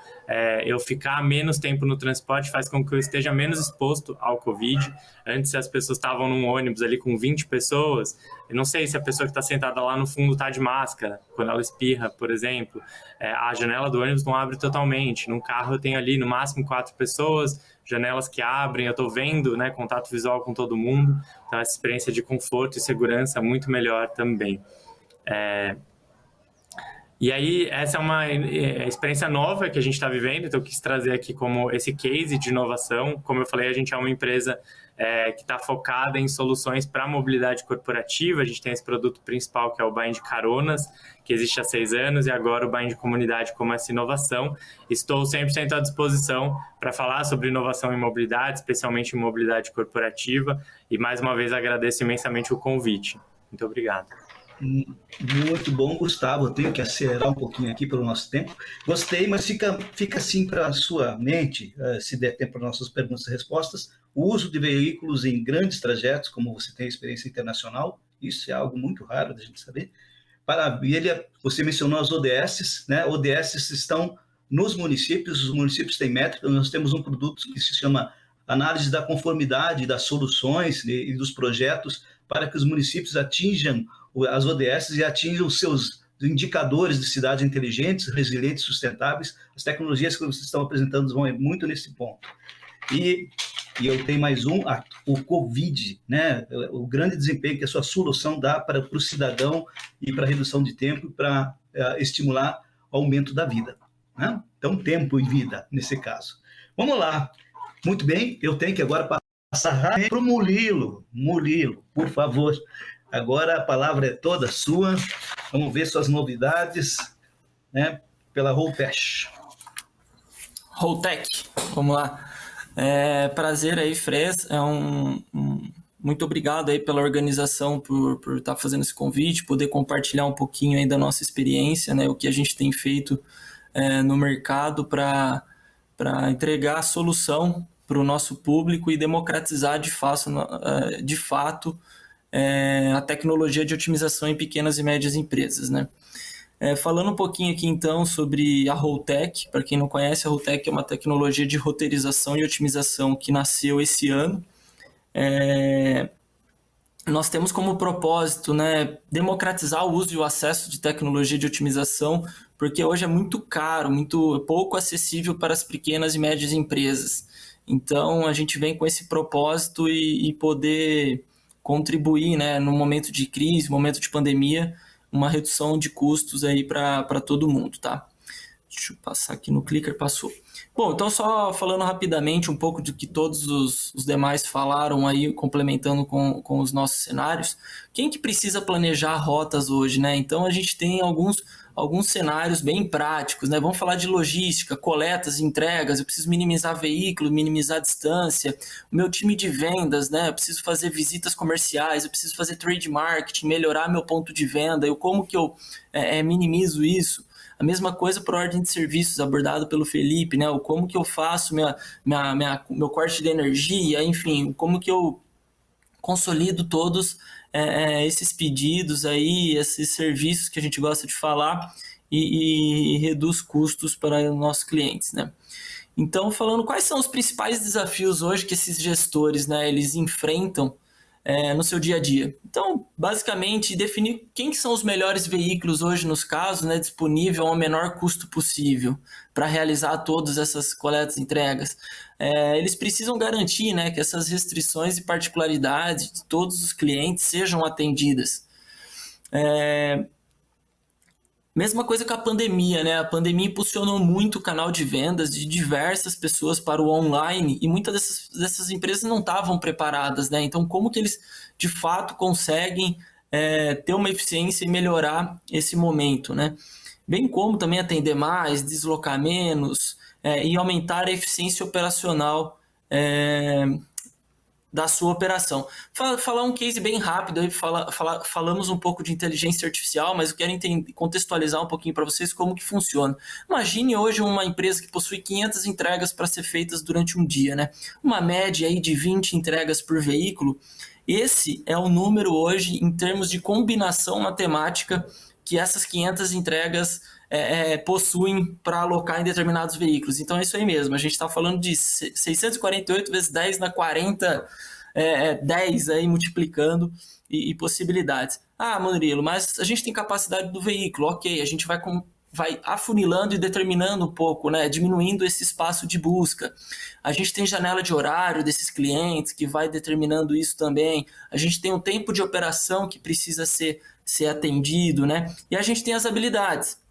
eu ficar menos tempo no transporte faz com que eu esteja menos exposto ao Covid. Antes, as pessoas estavam num ônibus ali com 20 pessoas. Eu não sei se a pessoa que está sentada lá no fundo está de máscara, quando ela espirra, por exemplo. A janela do ônibus não abre totalmente. Num carro eu tenho ali no máximo 4 pessoas, janelas que abrem, eu estou vendo, né, contato visual com todo mundo. Então, essa experiência de conforto e segurança é muito melhor também. E aí, essa é uma experiência nova que a gente está vivendo, então eu quis trazer aqui como esse case de inovação. Como eu falei, a gente é uma empresa que está focada em soluções para a mobilidade corporativa. A gente tem esse produto principal, que é o Bind Caronas, que existe há 6 anos, e agora o Bind Comunidade como essa inovação. Estou 100% à disposição para falar sobre inovação em mobilidade, especialmente em mobilidade corporativa, e mais uma vez agradeço imensamente o convite. Muito obrigado. Muito bom, Gustavo. Eu tenho que acelerar um pouquinho aqui pelo nosso tempo. Gostei, mas fica assim para a sua mente, se der tempo para nossas perguntas e respostas, o uso de veículos em grandes trajetos, como você tem experiência internacional, isso é algo muito raro da gente saber. Você mencionou as ODS, né? ODS estão nos municípios, os municípios têm métrica, nós temos um produto que se chama Análise da Conformidade das Soluções e dos Projetos para que os municípios atinjam as ODS e atinjam os seus indicadores de cidades inteligentes, resilientes, sustentáveis. As tecnologias que vocês estão apresentando vão muito nesse ponto. E eu tenho mais o Covid, né? O grande desempenho que a sua solução dá para o cidadão e para a redução de tempo, para estimular o aumento da vida, né? Então, tempo e vida, nesse caso. Vamos lá. Muito bem, eu tenho que agora passar para o Murilo. Murilo, por favor. Agora a palavra é toda sua. Vamos ver suas novidades, né, pela Holtec. Holtec, vamos lá. Prazer aí, Fres. Muito obrigado aí pela organização, por estar fazendo esse convite, poder compartilhar um pouquinho aí da nossa experiência, né, o que a gente tem feito no mercado para entregar a solução para o nosso público e democratizar de fato a tecnologia de otimização em pequenas e médias empresas, né? Falando um pouquinho aqui então sobre a Holtec, para quem não conhece, a Holtec é uma tecnologia de roteirização e otimização que nasceu esse ano. Nós temos como propósito, né, democratizar o uso e o acesso de tecnologia de otimização, porque hoje é muito caro, muito pouco acessível para as pequenas e médias empresas. Então, a gente vem com esse propósito e poder contribuir, né, no momento de crise, momento de pandemia, uma redução de custos aí para todo mundo, tá? Deixa eu passar aqui no clicker, passou. Bom, então só falando rapidamente um pouco do que todos os demais falaram aí, complementando com os nossos cenários. Quem que precisa planejar rotas hoje, né? Então a gente tem alguns cenários bem práticos, né? Vamos falar de logística, coletas, entregas, eu preciso minimizar veículo, minimizar distância, o meu time de vendas, né? Eu preciso fazer visitas comerciais, eu preciso fazer trade marketing, melhorar meu ponto de venda, como que eu minimizo isso? A mesma coisa para a ordem de serviços abordado pelo Felipe, né? Como que eu faço meu corte de energia, enfim, como que eu consolido todos esses pedidos aí, esses serviços que a gente gosta de falar e reduz custos para os nossos clientes, né? Então, falando quais são os principais desafios hoje que esses gestores, né, eles enfrentam no seu dia a dia. Então, basicamente, definir quem que são os melhores veículos hoje nos casos, né, disponível ao menor custo possível para realizar todas essas coletas e entregas. Eles precisam garantir, né, que essas restrições e particularidades de todos os clientes sejam atendidas. Mesma coisa com a pandemia, né? A pandemia impulsionou muito o canal de vendas de diversas pessoas para o online e muitas dessas empresas não estavam preparadas, né? Então, como que eles, de fato, conseguem ter uma eficiência e melhorar esse momento, né? Bem como também atender mais, deslocar menos e aumentar a eficiência operacional da sua operação. Falar um case bem rápido, aí falamos um pouco de inteligência artificial, mas eu quero contextualizar um pouquinho para vocês como que funciona. Imagine hoje uma empresa que possui 500 entregas para ser feitas durante um dia, né? Uma média aí de 20 entregas por veículo. Esse é o número hoje em termos de combinação matemática que essas 500 entregas possuem para alocar em determinados veículos. Então é isso aí mesmo, a gente está falando de 648 vezes 10 na 40, 10 aí multiplicando e possibilidades. Ah, Murilo, mas a gente tem capacidade do veículo, ok, a gente vai afunilando e determinando um pouco, né, diminuindo esse espaço de busca. A gente tem janela de horário desses clientes que vai determinando isso também. A gente tem um tempo de operação que precisa ser atendido, né? E a gente tem as habilidades.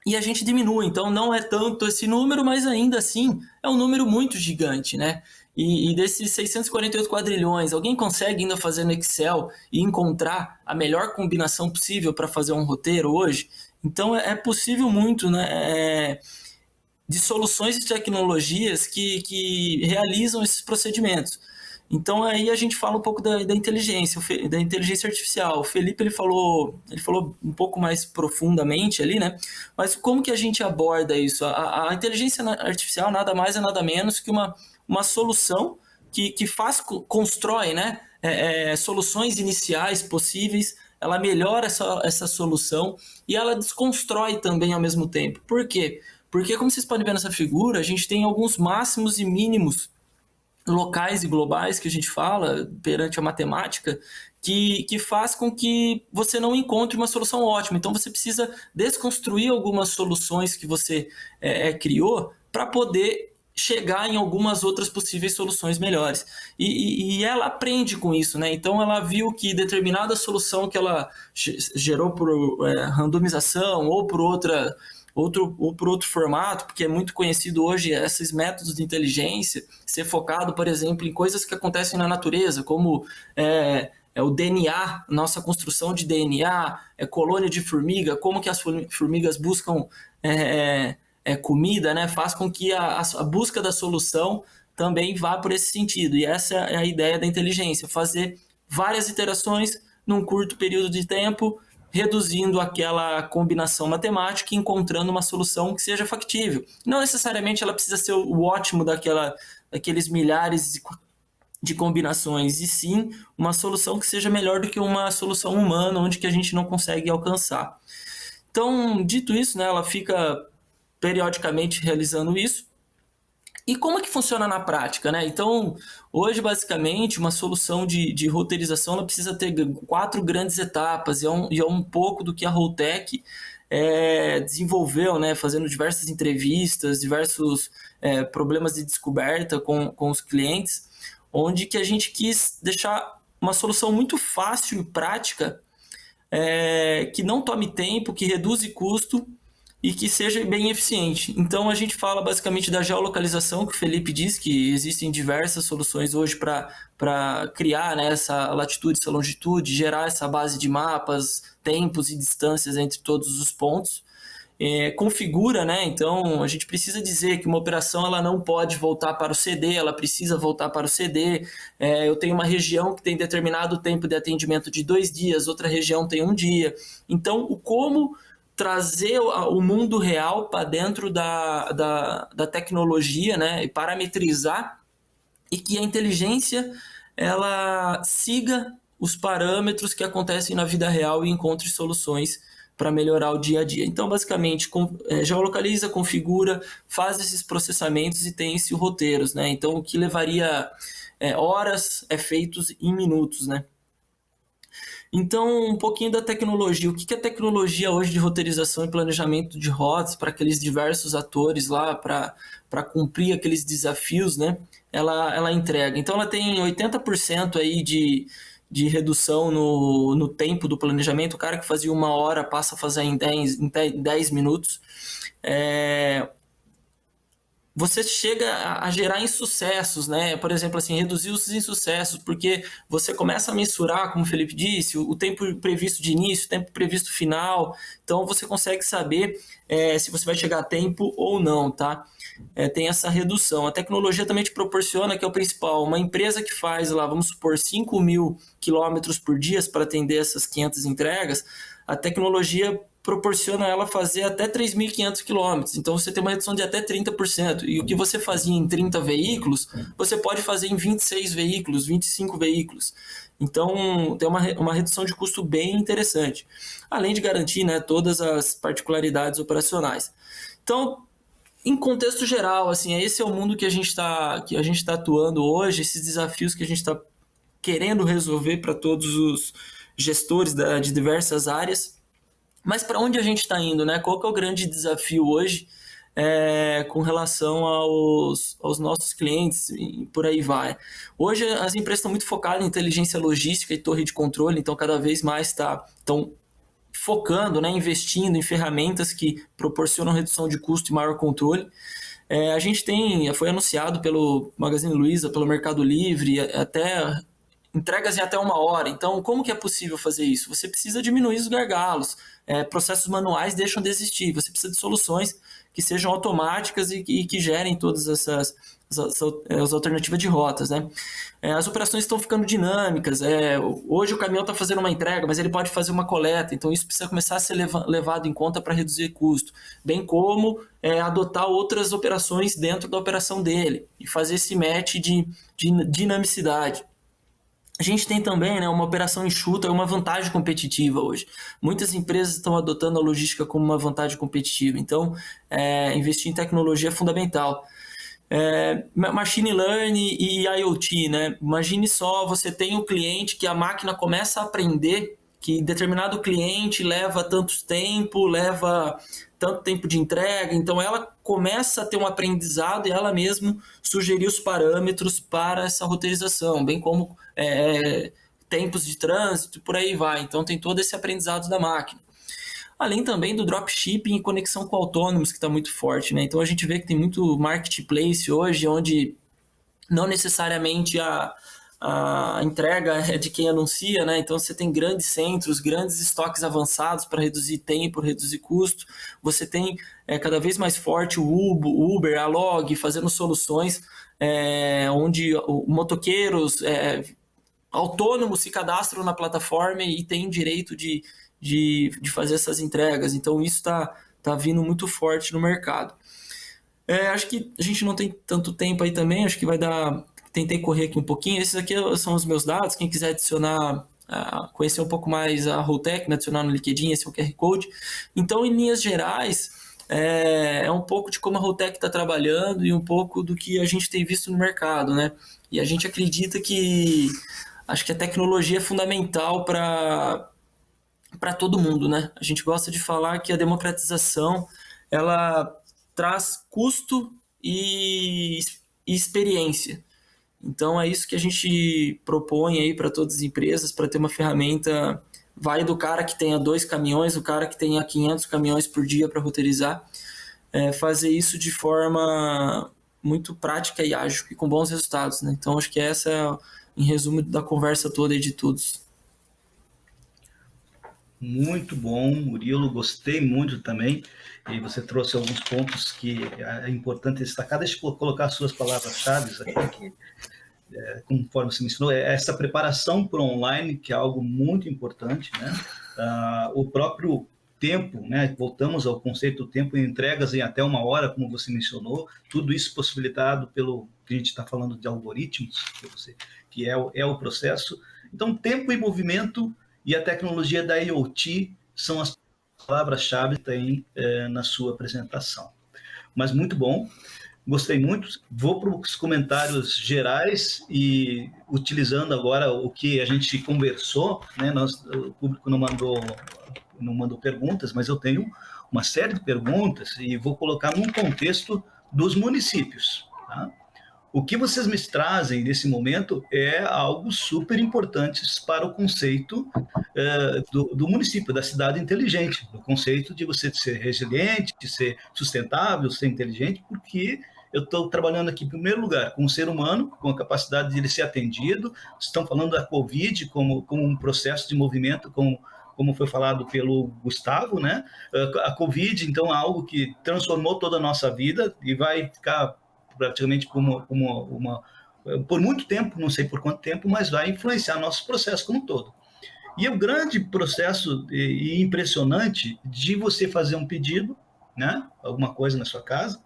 E a gente diminui, então não é tanto esse número, mas ainda assim é um número muito gigante, né? E desses 648 quadrilhões, alguém consegue ainda fazer no Excel e encontrar a melhor combinação possível para fazer um roteiro hoje? Então é possível muito, né, de soluções e tecnologias que realizam esses procedimentos. Então aí a gente fala um pouco da inteligência artificial. O Felipe ele falou um pouco mais profundamente ali, né? Mas como que a gente aborda isso? A inteligência artificial nada mais é nada menos que uma solução que constrói, né, soluções iniciais possíveis. Ela melhora essa solução e ela desconstrói também ao mesmo tempo. Por quê? Porque, como vocês podem ver nessa figura, a gente tem alguns máximos e mínimos locais e globais que a gente fala perante a matemática que faz com que você não encontre uma solução ótima. Então, você precisa desconstruir algumas soluções que você criou para poder chegar em algumas outras possíveis soluções melhores. E ela aprende com isso, né? Então, ela viu que determinada solução que ela gerou por randomização ou por outra ou por outro formato, porque é muito conhecido hoje esses métodos de inteligência ser focado, por exemplo, em coisas que acontecem na natureza, como o DNA, nossa construção de DNA, colônia de formiga, como que as formigas buscam comida, né? Faz com que a busca da solução também vá por esse sentido. E essa é a ideia da inteligência, fazer várias iterações num curto período de tempo, reduzindo aquela combinação matemática e encontrando uma solução que seja factível. Não necessariamente ela precisa ser o ótimo daqueles milhares de combinações, e sim uma solução que seja melhor do que uma solução humana, onde que a gente não consegue alcançar. Então, dito isso, né, ela fica periodicamente realizando isso. E como é que funciona na prática, né? Então, hoje, basicamente, uma solução de roteirização ela precisa ter 4 grandes etapas, e é um pouco do que a Roltec desenvolveu, né? Fazendo diversas entrevistas, diversos problemas de descoberta com os clientes, onde que a gente quis deixar uma solução muito fácil e prática, que não tome tempo, que reduza custo, e que seja bem eficiente. Então, a gente fala basicamente da geolocalização, que o Felipe disse que existem diversas soluções hoje para criar, né, essa latitude, essa longitude, gerar essa base de mapas, tempos e distâncias entre todos os pontos. Configura, né? Então, a gente precisa dizer que uma operação ela não pode voltar para o CD, ela precisa voltar para o CD. Eu tenho uma região que tem determinado tempo de atendimento de 2 dias, outra região tem 1 dia. Então, como trazer o mundo real para dentro da tecnologia, né, e parametrizar, e que a inteligência ela siga os parâmetros que acontecem na vida real e encontre soluções para melhorar o dia a dia. Então, basicamente, geolocaliza, configura, faz esses processamentos e tem esses roteiros, né? Então, o que levaria horas é feito em minutos, né? Então, um pouquinho da tecnologia. O que é tecnologia hoje de roteirização e planejamento de rotas para aqueles diversos atores lá, para cumprir aqueles desafios, né? Ela entrega. Então, ela tem 80% aí de redução no tempo do planejamento. O cara que fazia 1 hora passa a fazer em 10 minutos. Você chega a gerar insucessos, né? Por exemplo, assim, reduzir os insucessos, porque você começa a mensurar, como o Felipe disse, o tempo previsto de início, o tempo previsto final. Então, você consegue saber se você vai chegar a tempo ou não, tá? Tem essa redução. A tecnologia também te proporciona, que é o principal, uma empresa que faz lá, vamos supor, 5.000 quilômetros por dia para atender essas 500 entregas, a tecnologia proporciona ela fazer até 3.500 quilômetros. Então, você tem uma redução de até 30%. E o que você fazia em 30 veículos, você pode fazer em 26 veículos, 25 veículos. Então, tem uma redução de custo bem interessante. Além de garantir, né, todas as particularidades operacionais. Então, em contexto geral, assim, esse é o mundo que a gente está atuando hoje, esses desafios que a gente está querendo resolver para todos os gestores de diversas áreas. Mas para onde a gente está indo, né? Qual que é o grande desafio hoje com relação aos nossos clientes e por aí vai? Hoje as empresas estão muito focadas em inteligência logística e torre de controle, então cada vez mais estão focando, né, investindo em ferramentas que proporcionam redução de custo e maior controle. A gente foi anunciado pelo Magazine Luiza, pelo Mercado Livre, até entregas em até 1 hora. Então, como que é possível fazer isso? Você precisa diminuir os gargalos. Processos manuais deixam de existir. Você precisa de soluções que sejam automáticas e que gerem todas essas as alternativas de rotas, né? As operações estão ficando dinâmicas. Hoje o caminhão está fazendo uma entrega, mas ele pode fazer uma coleta. Então, isso precisa começar a ser levado em conta para reduzir custo. Bem como adotar outras operações dentro da operação dele e fazer esse match de dinamicidade. A gente tem também, né, uma operação enxuta, uma vantagem competitiva hoje. Muitas empresas estão adotando a logística como uma vantagem competitiva. Então, investir em tecnologia é fundamental. Machine Learning e IoT, né? Imagine só, você tem um cliente que a máquina começa a aprender que determinado cliente leva tanto tempo de entrega, então ela começa a ter um aprendizado e ela mesma sugerir os parâmetros para essa roteirização, bem como tempos de trânsito e por aí vai. Então tem todo esse aprendizado da máquina. além também do dropshipping e conexão com autônomos, que está muito forte, né? Então a gente vê que tem muito marketplace hoje, onde não necessariamente a entrega é de quem anuncia, né? Então você tem grandes centros, grandes estoques avançados para reduzir tempo, reduzir custo. Você tem cada vez mais forte o Uber, a Log, fazendo soluções onde motoqueiros autônomos se cadastram na plataforma e têm direito de fazer essas entregas. Então isso está vindo muito forte no mercado. Acho que a gente não tem tanto tempo aí também, acho que vai dar... Tentei correr aqui um pouquinho. Esses aqui são os meus dados. Quem quiser adicionar, conhecer um pouco mais a Holtec, adicionar no LinkedIn, esse é o QR Code. Então, em linhas gerais, é um pouco de como a Holtec está trabalhando e um pouco do que a gente tem visto no mercado, né? E a gente acredita que acho que a tecnologia é fundamental para todo mundo, né? A gente gosta de falar que a democratização ela traz custo e experiência. Então é isso que a gente propõe aí para todas as empresas, para ter uma ferramenta, vai do cara que tenha 2 caminhões, o cara que tenha 500 caminhões por dia para roteirizar, fazer isso de forma muito prática e ágil e com bons resultados, né? Então acho que essa é, em resumo, da conversa toda aí de todos. Muito bom, Murilo, gostei muito também, e você trouxe alguns pontos que é importante destacar. Deixa eu colocar as suas palavras-chave aqui, conforme você mencionou, essa preparação para o online, que é algo muito importante, né? O próprio tempo, né? Voltamos ao conceito do tempo em entregas em até 1 hora, como você mencionou, tudo isso possibilitado pelo que a gente está falando de algoritmos, que é o processo. Então, tempo e movimento e a tecnologia da IoT são as palavras-chave que tem na sua apresentação. Mas muito bom, gostei muito. Vou para os comentários gerais e utilizando agora o que a gente conversou, né? O público não mandou perguntas, mas eu tenho uma série de perguntas e vou colocar num contexto dos municípios, tá? O que vocês me trazem nesse momento é algo super importante para o conceito do município, da cidade inteligente, do conceito de você ser resiliente, de ser sustentável, ser inteligente, porque eu estou trabalhando aqui, em primeiro lugar, com o ser humano, com a capacidade de ele ser atendido. Estão falando da Covid como um processo de movimento, como foi falado pelo Gustavo, né? A Covid, então, é algo que transformou toda a nossa vida e vai ficar praticamente por muito tempo, não sei por quanto tempo, mas vai influenciar nosso processo como um todo. E é um grande processo e impressionante de você fazer um pedido, né, alguma coisa na sua casa,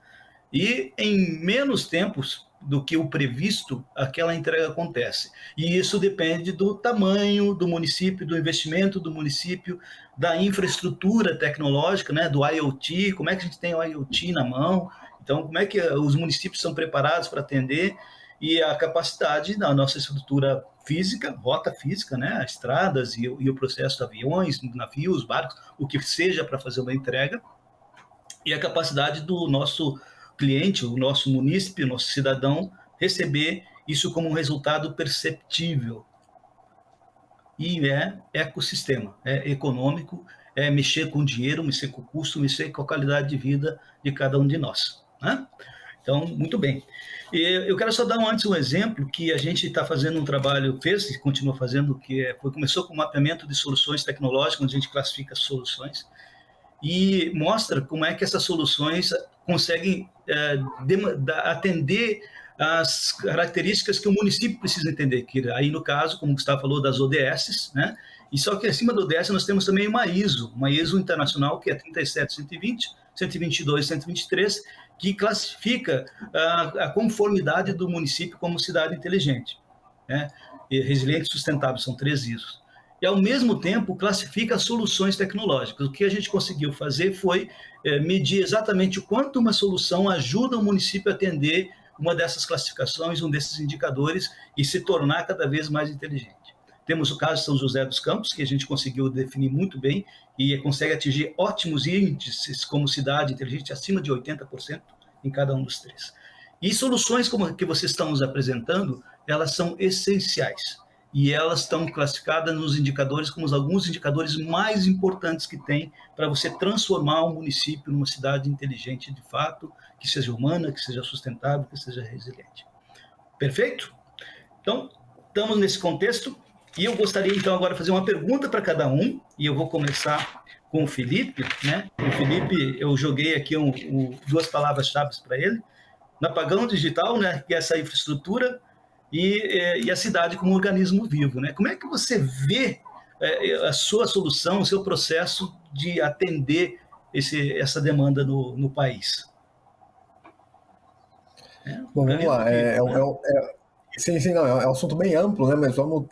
e em menos tempos do que o previsto, aquela entrega acontece. E isso depende do tamanho do município, do investimento do município, da infraestrutura tecnológica, né, do IoT, como é que a gente tem o IoT na mão. Então, como é que os municípios são preparados para atender e a capacidade da nossa estrutura física, rota física, né, estradas e o processo de aviões, navios, barcos, o que seja para fazer uma entrega, e a capacidade do nosso cliente, o nosso munícipe, o nosso cidadão, receber isso como um resultado perceptível. E é ecossistema, é econômico, é mexer com dinheiro, mexer com o custo, mexer com a qualidade de vida de cada um de nós, né? Então, muito bem. E eu quero só dar antes um exemplo que a gente está fazendo um trabalho, fez e continua fazendo, começou com o mapeamento de soluções tecnológicas, onde a gente classifica as soluções, e mostra como é que essas soluções conseguem atender as características que o município precisa entender, que aí no caso, como o Gustavo falou, das ODS, né? E só que acima do ODS nós temos também uma ISO internacional, que é 37120, 122, 123, que classifica a conformidade do município como cidade inteligente, né? E resiliente e sustentável, são 3 ISOs. E, ao mesmo tempo, classifica as soluções tecnológicas. O que a gente conseguiu fazer foi medir exatamente o quanto uma solução ajuda o município a atender uma dessas classificações, um desses indicadores, e se tornar cada vez mais inteligente. Temos o caso de São José dos Campos, que a gente conseguiu definir muito bem e consegue atingir ótimos índices como cidade inteligente, acima de 80% em cada um dos 3. E soluções como a que vocês estão nos apresentando, elas são essenciais. e elas estão classificadas nos indicadores como alguns indicadores mais importantes que tem para você transformar um município numa cidade inteligente de fato, que seja humana, que seja sustentável, que seja resiliente. Perfeito? Então, estamos nesse contexto, e eu gostaria então agora de fazer uma pergunta para cada um, e eu vou começar com o Felipe, né? O Felipe, eu joguei aqui duas palavras-chave para ele, no apagão digital, né? Que é essa infraestrutura, e a cidade como um organismo vivo, né? Como é que você vê a sua solução, o seu processo de atender essa demanda no país? Bom, vamos lá. Sim, não, é um assunto bem amplo, né? Mas vamos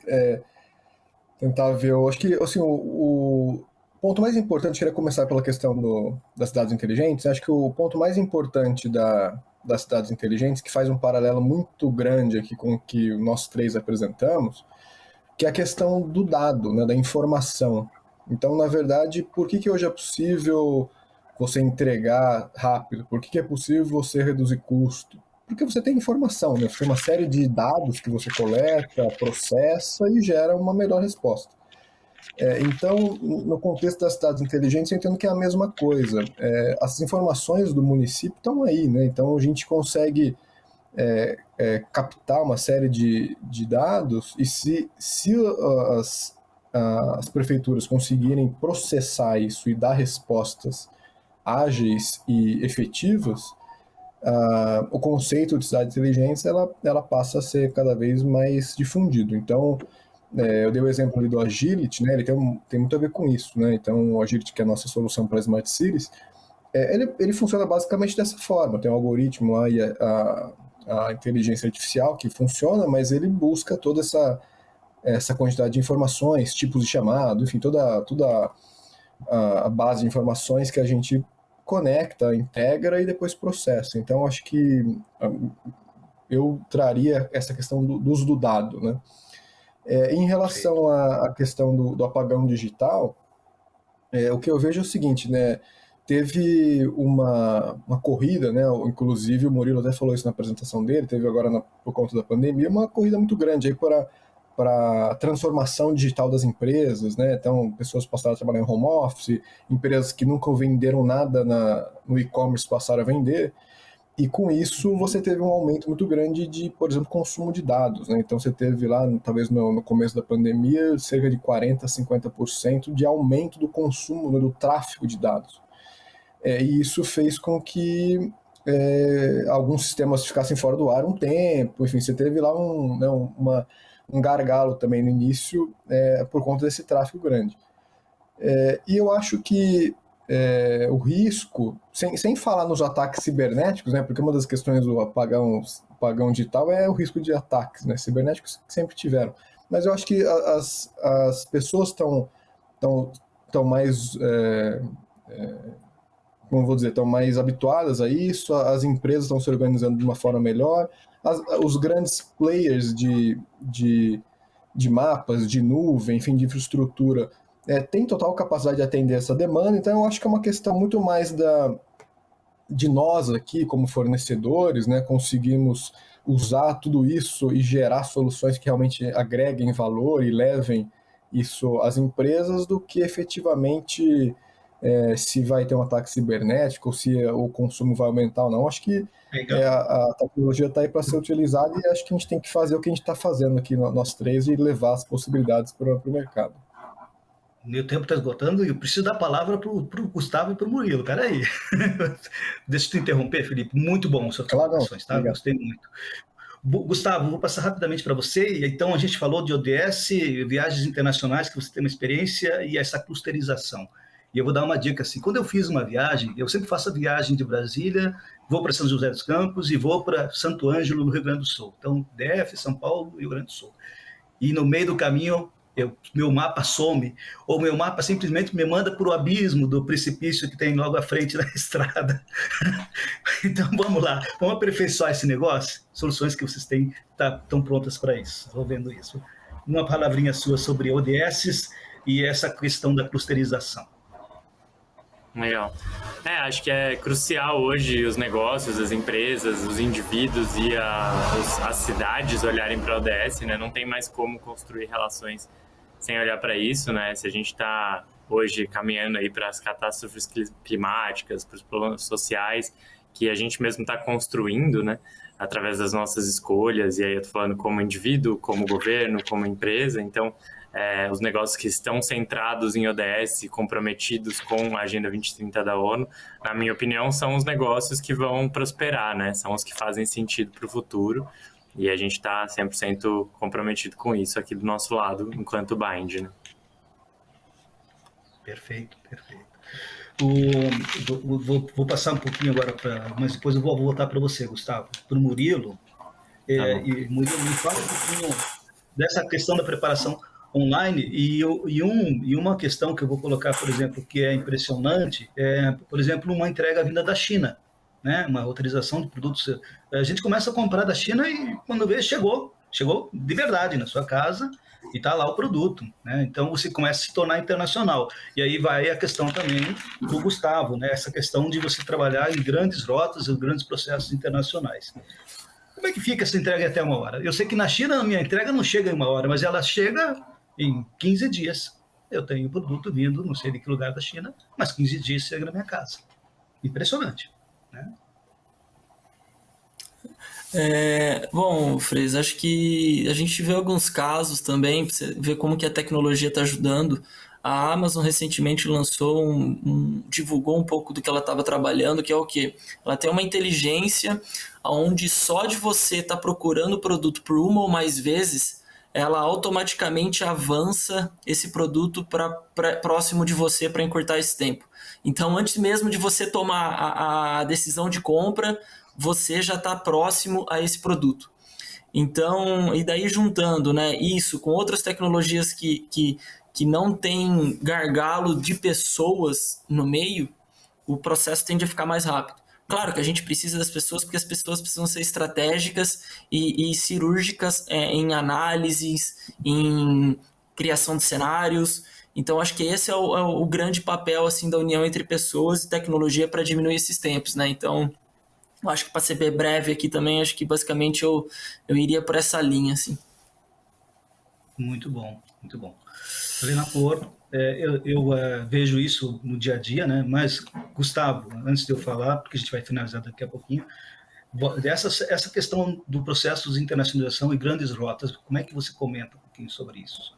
tentar ver. Eu acho que assim, o ponto mais importante, queria começar pela questão das cidades inteligentes. Acho que o ponto mais importante das cidades inteligentes, que faz um paralelo muito grande aqui com o que nós três apresentamos, que é a questão do dado, né, da informação. Então, na verdade, por que hoje é possível você entregar rápido? Por que é possível você reduzir custo? Porque você tem informação, né? Você tem uma série de dados que você coleta, processa e gera uma melhor resposta. Então, no contexto das cidades inteligentes, eu entendo que é a mesma coisa. As informações do município estão aí, né? Então, a gente consegue captar uma série de dados, e se as prefeituras conseguirem processar isso e dar respostas ágeis e efetivas, o conceito de cidades inteligentes ela passa a ser cada vez mais difundido. Então, eu dei o exemplo ali do Agility, né? Ele tem muito a ver com isso, né? Então, o Agility, que é a nossa solução para Smart Cities, ele funciona basicamente dessa forma. Tem um algoritmo lá e a inteligência artificial que funciona, mas ele busca toda essa quantidade de informações, tipos de chamado, enfim, toda a base de informações que a gente conecta, integra e depois processa. Então, acho que eu traria essa questão do uso do dado, né? Em relação à questão do apagão digital, o que eu vejo é o seguinte, né? Teve uma corrida, né? Inclusive o Murilo até falou isso na apresentação dele, teve agora por conta da pandemia, uma corrida muito grande aí para a transformação digital das empresas, né? Então, pessoas passaram a trabalhar em home office, empresas que nunca venderam nada no e-commerce passaram a vender, e com isso você teve um aumento muito grande de, por exemplo, consumo de dados, né? Então você teve lá, talvez no começo da pandemia, cerca de 40% a 50% de aumento do consumo, né, do tráfego de dados. E isso fez com que alguns sistemas ficassem fora do ar um tempo, enfim, você teve lá um gargalo também no início por conta desse tráfego grande. E eu acho que o risco, sem falar nos ataques cibernéticos, né, porque uma das questões do apagão digital é o risco de ataques, né, cibernéticos que sempre tiveram. Mas eu acho que as pessoas estão mais, como vou dizer, estão mais habituadas a isso, as empresas estão se organizando de uma forma melhor, os grandes players de mapas, de nuvem, enfim, de infraestrutura, tem total capacidade de atender essa demanda. Então eu acho que é uma questão muito mais de nós aqui, como fornecedores, né, conseguimos usar tudo isso e gerar soluções que realmente agreguem valor e levem isso às empresas, do que efetivamente se vai ter um ataque cibernético ou se o consumo vai aumentar ou não. Acho que a tecnologia está aí para ser utilizada, e acho que a gente tem que fazer o que a gente está fazendo aqui, nós três, e levar as possibilidades para o mercado. Meu tempo está esgotando e eu preciso dar a palavra para o Gustavo e para o Murilo. Peraí. Deixa eu te interromper, Felipe. Muito bom suas colocações, tá? Obrigado. Gostei muito. Gustavo, vou passar rapidamente para você. Então, a gente falou de ODS, viagens internacionais, que você tem uma experiência, e essa clusterização. E eu vou dar uma dica assim: quando eu fiz uma viagem, eu sempre faço a viagem de Brasília, vou para São José dos Campos e vou para Santo Ângelo, no Rio Grande do Sul. Então, DF, São Paulo e Rio Grande do Sul. E no meio do caminho, meu mapa some, ou meu mapa simplesmente me manda para o abismo do precipício que tem logo à frente da estrada. Então, vamos lá, vamos aperfeiçoar esse negócio? Soluções que vocês têm estão prontas para isso. Estou vendo isso. Uma palavrinha sua sobre ODS e essa questão da clusterização. Legal. Acho que é crucial hoje os negócios, as empresas, os indivíduos e as cidades olharem para a ODS, né? Não tem mais como construir relações sem olhar para isso, né? Se a gente está hoje caminhando aí para as catástrofes climáticas, para os problemas sociais, que a gente mesmo está construindo, né? Através das nossas escolhas, e aí eu estou falando como indivíduo, como governo, como empresa, então os negócios que estão centrados em ODS, comprometidos com a Agenda 2030 da ONU, na minha opinião, são os negócios que vão prosperar, né? São os que fazem sentido para o futuro, e a gente está 100% comprometido com isso aqui do nosso lado, enquanto Bind, né? Perfeito. Vou passar um pouquinho agora, mas depois eu vou voltar para você, Gustavo, para o Murilo. E Murilo, me fala um pouquinho dessa questão da preparação online e uma questão que eu vou colocar, por exemplo, que é impressionante, por exemplo, uma entrega vinda da China, né? Uma autorização de produtos. A gente começa a comprar da China e quando vê, chegou de verdade na sua casa e está lá o produto, né? Então você começa a se tornar internacional. E aí vai a questão também do Gustavo, né? Essa questão de você trabalhar em grandes rotas e grandes processos internacionais. Como é que fica essa entrega até 1 hora? Eu sei que na China a minha entrega não chega em 1 hora, mas ela chega em 15 dias. Eu tenho o produto vindo, não sei de que lugar da China, mas 15 dias chega na minha casa. Impressionante, né? Bom, Fres, acho que a gente vê alguns casos também, pra você ver como que a tecnologia está ajudando. A Amazon recentemente lançou divulgou um pouco do que ela estava trabalhando, que é o quê? Ela tem uma inteligência onde só de você estar procurando o produto por uma ou mais vezes, ela automaticamente avança esse produto para próximo de você para encurtar esse tempo. Então, antes mesmo de você tomar a decisão de compra, você já está próximo a esse produto. Então, e daí juntando, né, isso com outras tecnologias que não tem gargalo de pessoas no meio, o processo tende a ficar mais rápido. Claro que a gente precisa das pessoas, porque as pessoas precisam ser estratégicas e cirúrgicas em análises, em criação de cenários. Então, acho que esse é o grande papel assim, da união entre pessoas e tecnologia para diminuir esses tempos, né? Então, eu acho que para ser bem breve aqui também, acho que basicamente eu iria por essa linha, assim. Muito bom, muito bom. Helena Porto, eu vejo isso no dia a dia, né? Mas, Gustavo, antes de eu falar, porque a gente vai finalizar daqui a pouquinho, essa questão do processo de internacionalização e grandes rotas, como é que você comenta um pouquinho sobre isso?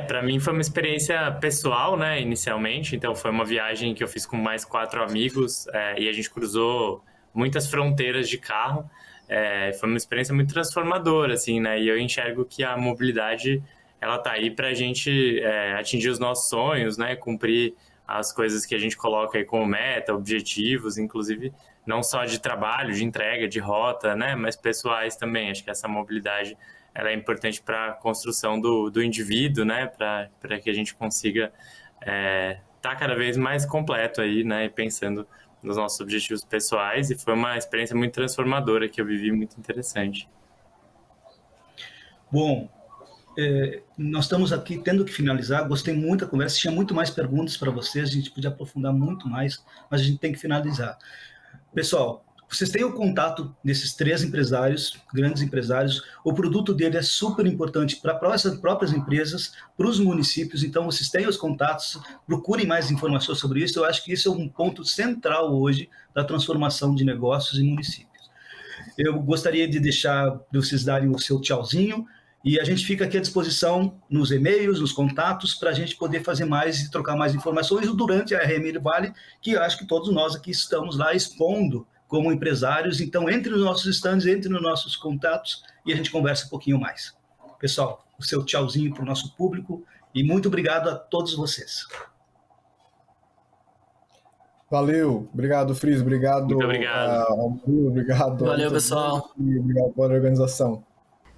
Para mim foi uma experiência pessoal, né, inicialmente. Então foi uma viagem que eu fiz com mais 4 amigos e a gente cruzou muitas fronteiras de carro. Foi uma experiência muito transformadora, assim, né? E eu enxergo que a mobilidade, ela tá aí para a gente atingir os nossos sonhos, né? Cumprir as coisas que a gente coloca aí como meta, objetivos, inclusive não só de trabalho, de entrega, de rota, né? Mas pessoais também. Acho que essa mobilidade ela é importante para a construção do indivíduo, né? Para que a gente consiga tá cada vez mais completo aí, né? Pensando nos nossos objetivos pessoais, e foi uma experiência muito transformadora que eu vivi, muito interessante. Bom, nós estamos aqui tendo que finalizar. Gostei muito da conversa, tinha muito mais perguntas para vocês, a gente podia aprofundar muito mais, mas a gente tem que finalizar. Pessoal, vocês têm o contato desses 3 empresários, grandes empresários. O produto dele é super importante para as próprias empresas, para os municípios. Então, vocês têm os contatos, procurem mais informações sobre isso. Eu acho que isso é um ponto central hoje da transformação de negócios em municípios. Eu gostaria de deixar vocês darem o seu tchauzinho e a gente fica aqui à disposição nos e-mails, nos contatos, para a gente poder fazer mais e trocar mais informações durante a RM Vale, que eu acho que todos nós aqui estamos lá expondo como empresários. Então, entre os nossos stands, entre nos nossos contatos e a gente conversa um pouquinho mais. Pessoal, o seu tchauzinho para o nosso público e muito obrigado a todos vocês. Valeu, obrigado, Fris, obrigado. Muito obrigado. Obrigado. Valeu, pessoal. Obrigado pela organização.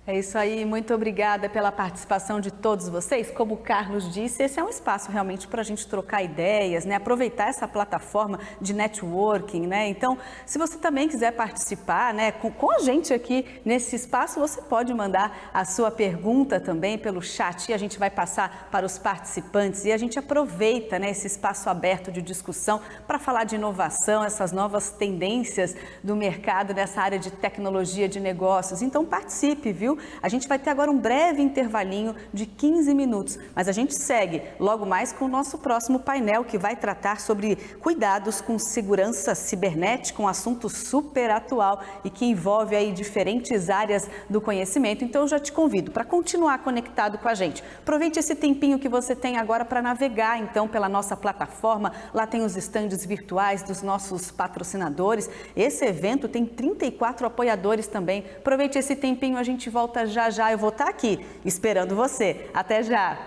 É isso aí, muito obrigada pela participação de todos vocês. Como o Carlos disse, esse é um espaço realmente para a gente trocar ideias, né? Aproveitar essa plataforma de networking, né? Então, se você também quiser participar, né, com a gente aqui nesse espaço, você pode mandar a sua pergunta também pelo chat e a gente vai passar para os participantes e a gente aproveita, né, esse espaço aberto de discussão para falar de inovação, essas novas tendências do mercado nessa área de tecnologia de negócios. Então, participe, viu? A gente vai ter agora um breve intervalinho de 15 minutos, mas a gente segue logo mais com o nosso próximo painel que vai tratar sobre cuidados com segurança cibernética, um assunto super atual e que envolve aí diferentes áreas do conhecimento. Então eu já te convido para continuar conectado com a gente. Aproveite esse tempinho que você tem agora para navegar então pela nossa plataforma. Lá tem os estandes virtuais dos nossos patrocinadores. Esse evento tem 34 apoiadores também. Aproveite esse tempinho, a gente volta já já, eu vou estar aqui esperando você. Até já!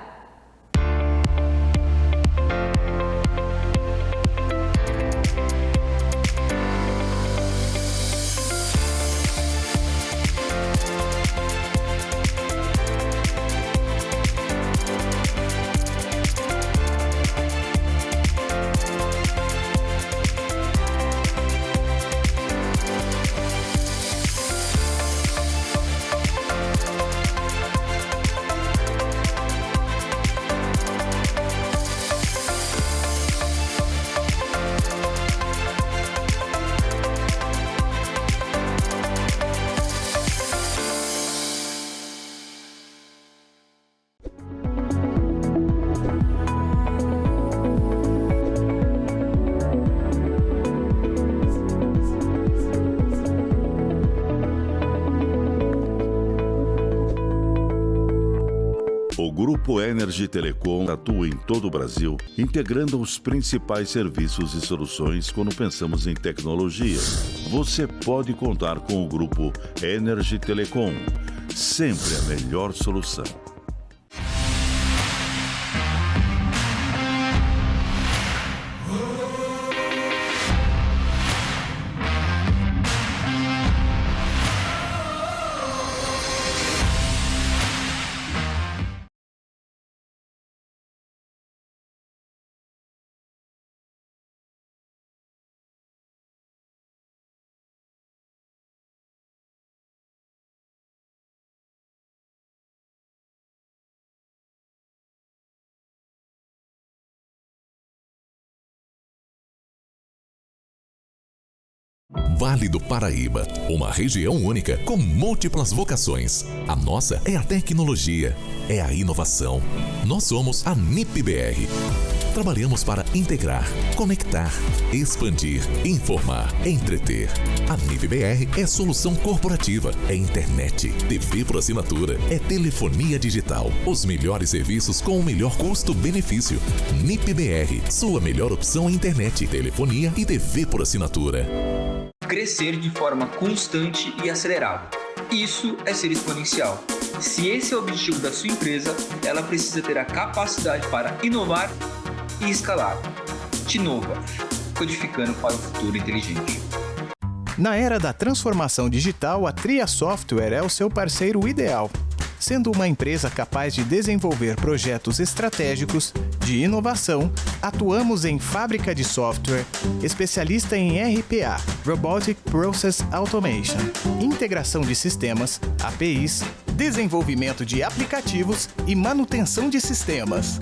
O Grupo Energy Telecom atua em todo o Brasil, integrando os principais serviços e soluções quando pensamos em tecnologia. Você pode contar com o Grupo Energy Telecom, sempre a melhor solução. Vale do Paraíba, uma região única com múltiplas vocações. A nossa é a tecnologia, é a inovação. Nós somos a NIP-BR. Trabalhamos para integrar, conectar, expandir, informar, entreter. A NIP-BR é solução corporativa, é internet, TV por assinatura, é telefonia digital. Os melhores serviços com o melhor custo-benefício. NIP-BR, sua melhor opção em internet, telefonia e TV por assinatura. Crescer de forma constante e acelerada. Isso é ser exponencial. Se esse é o objetivo da sua empresa, ela precisa ter a capacidade para inovar e escalar. Tinova, codificando para o futuro inteligente. Na era da transformação digital, a Tria Software é o seu parceiro ideal. Sendo uma empresa capaz de desenvolver projetos estratégicos de inovação, atuamos em fábrica de software, especialista em RPA, Robotic Process Automation, integração de sistemas, APIs, desenvolvimento de aplicativos e manutenção de sistemas.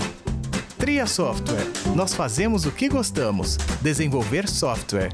Tria Software. Nós fazemos o que gostamos, desenvolver software.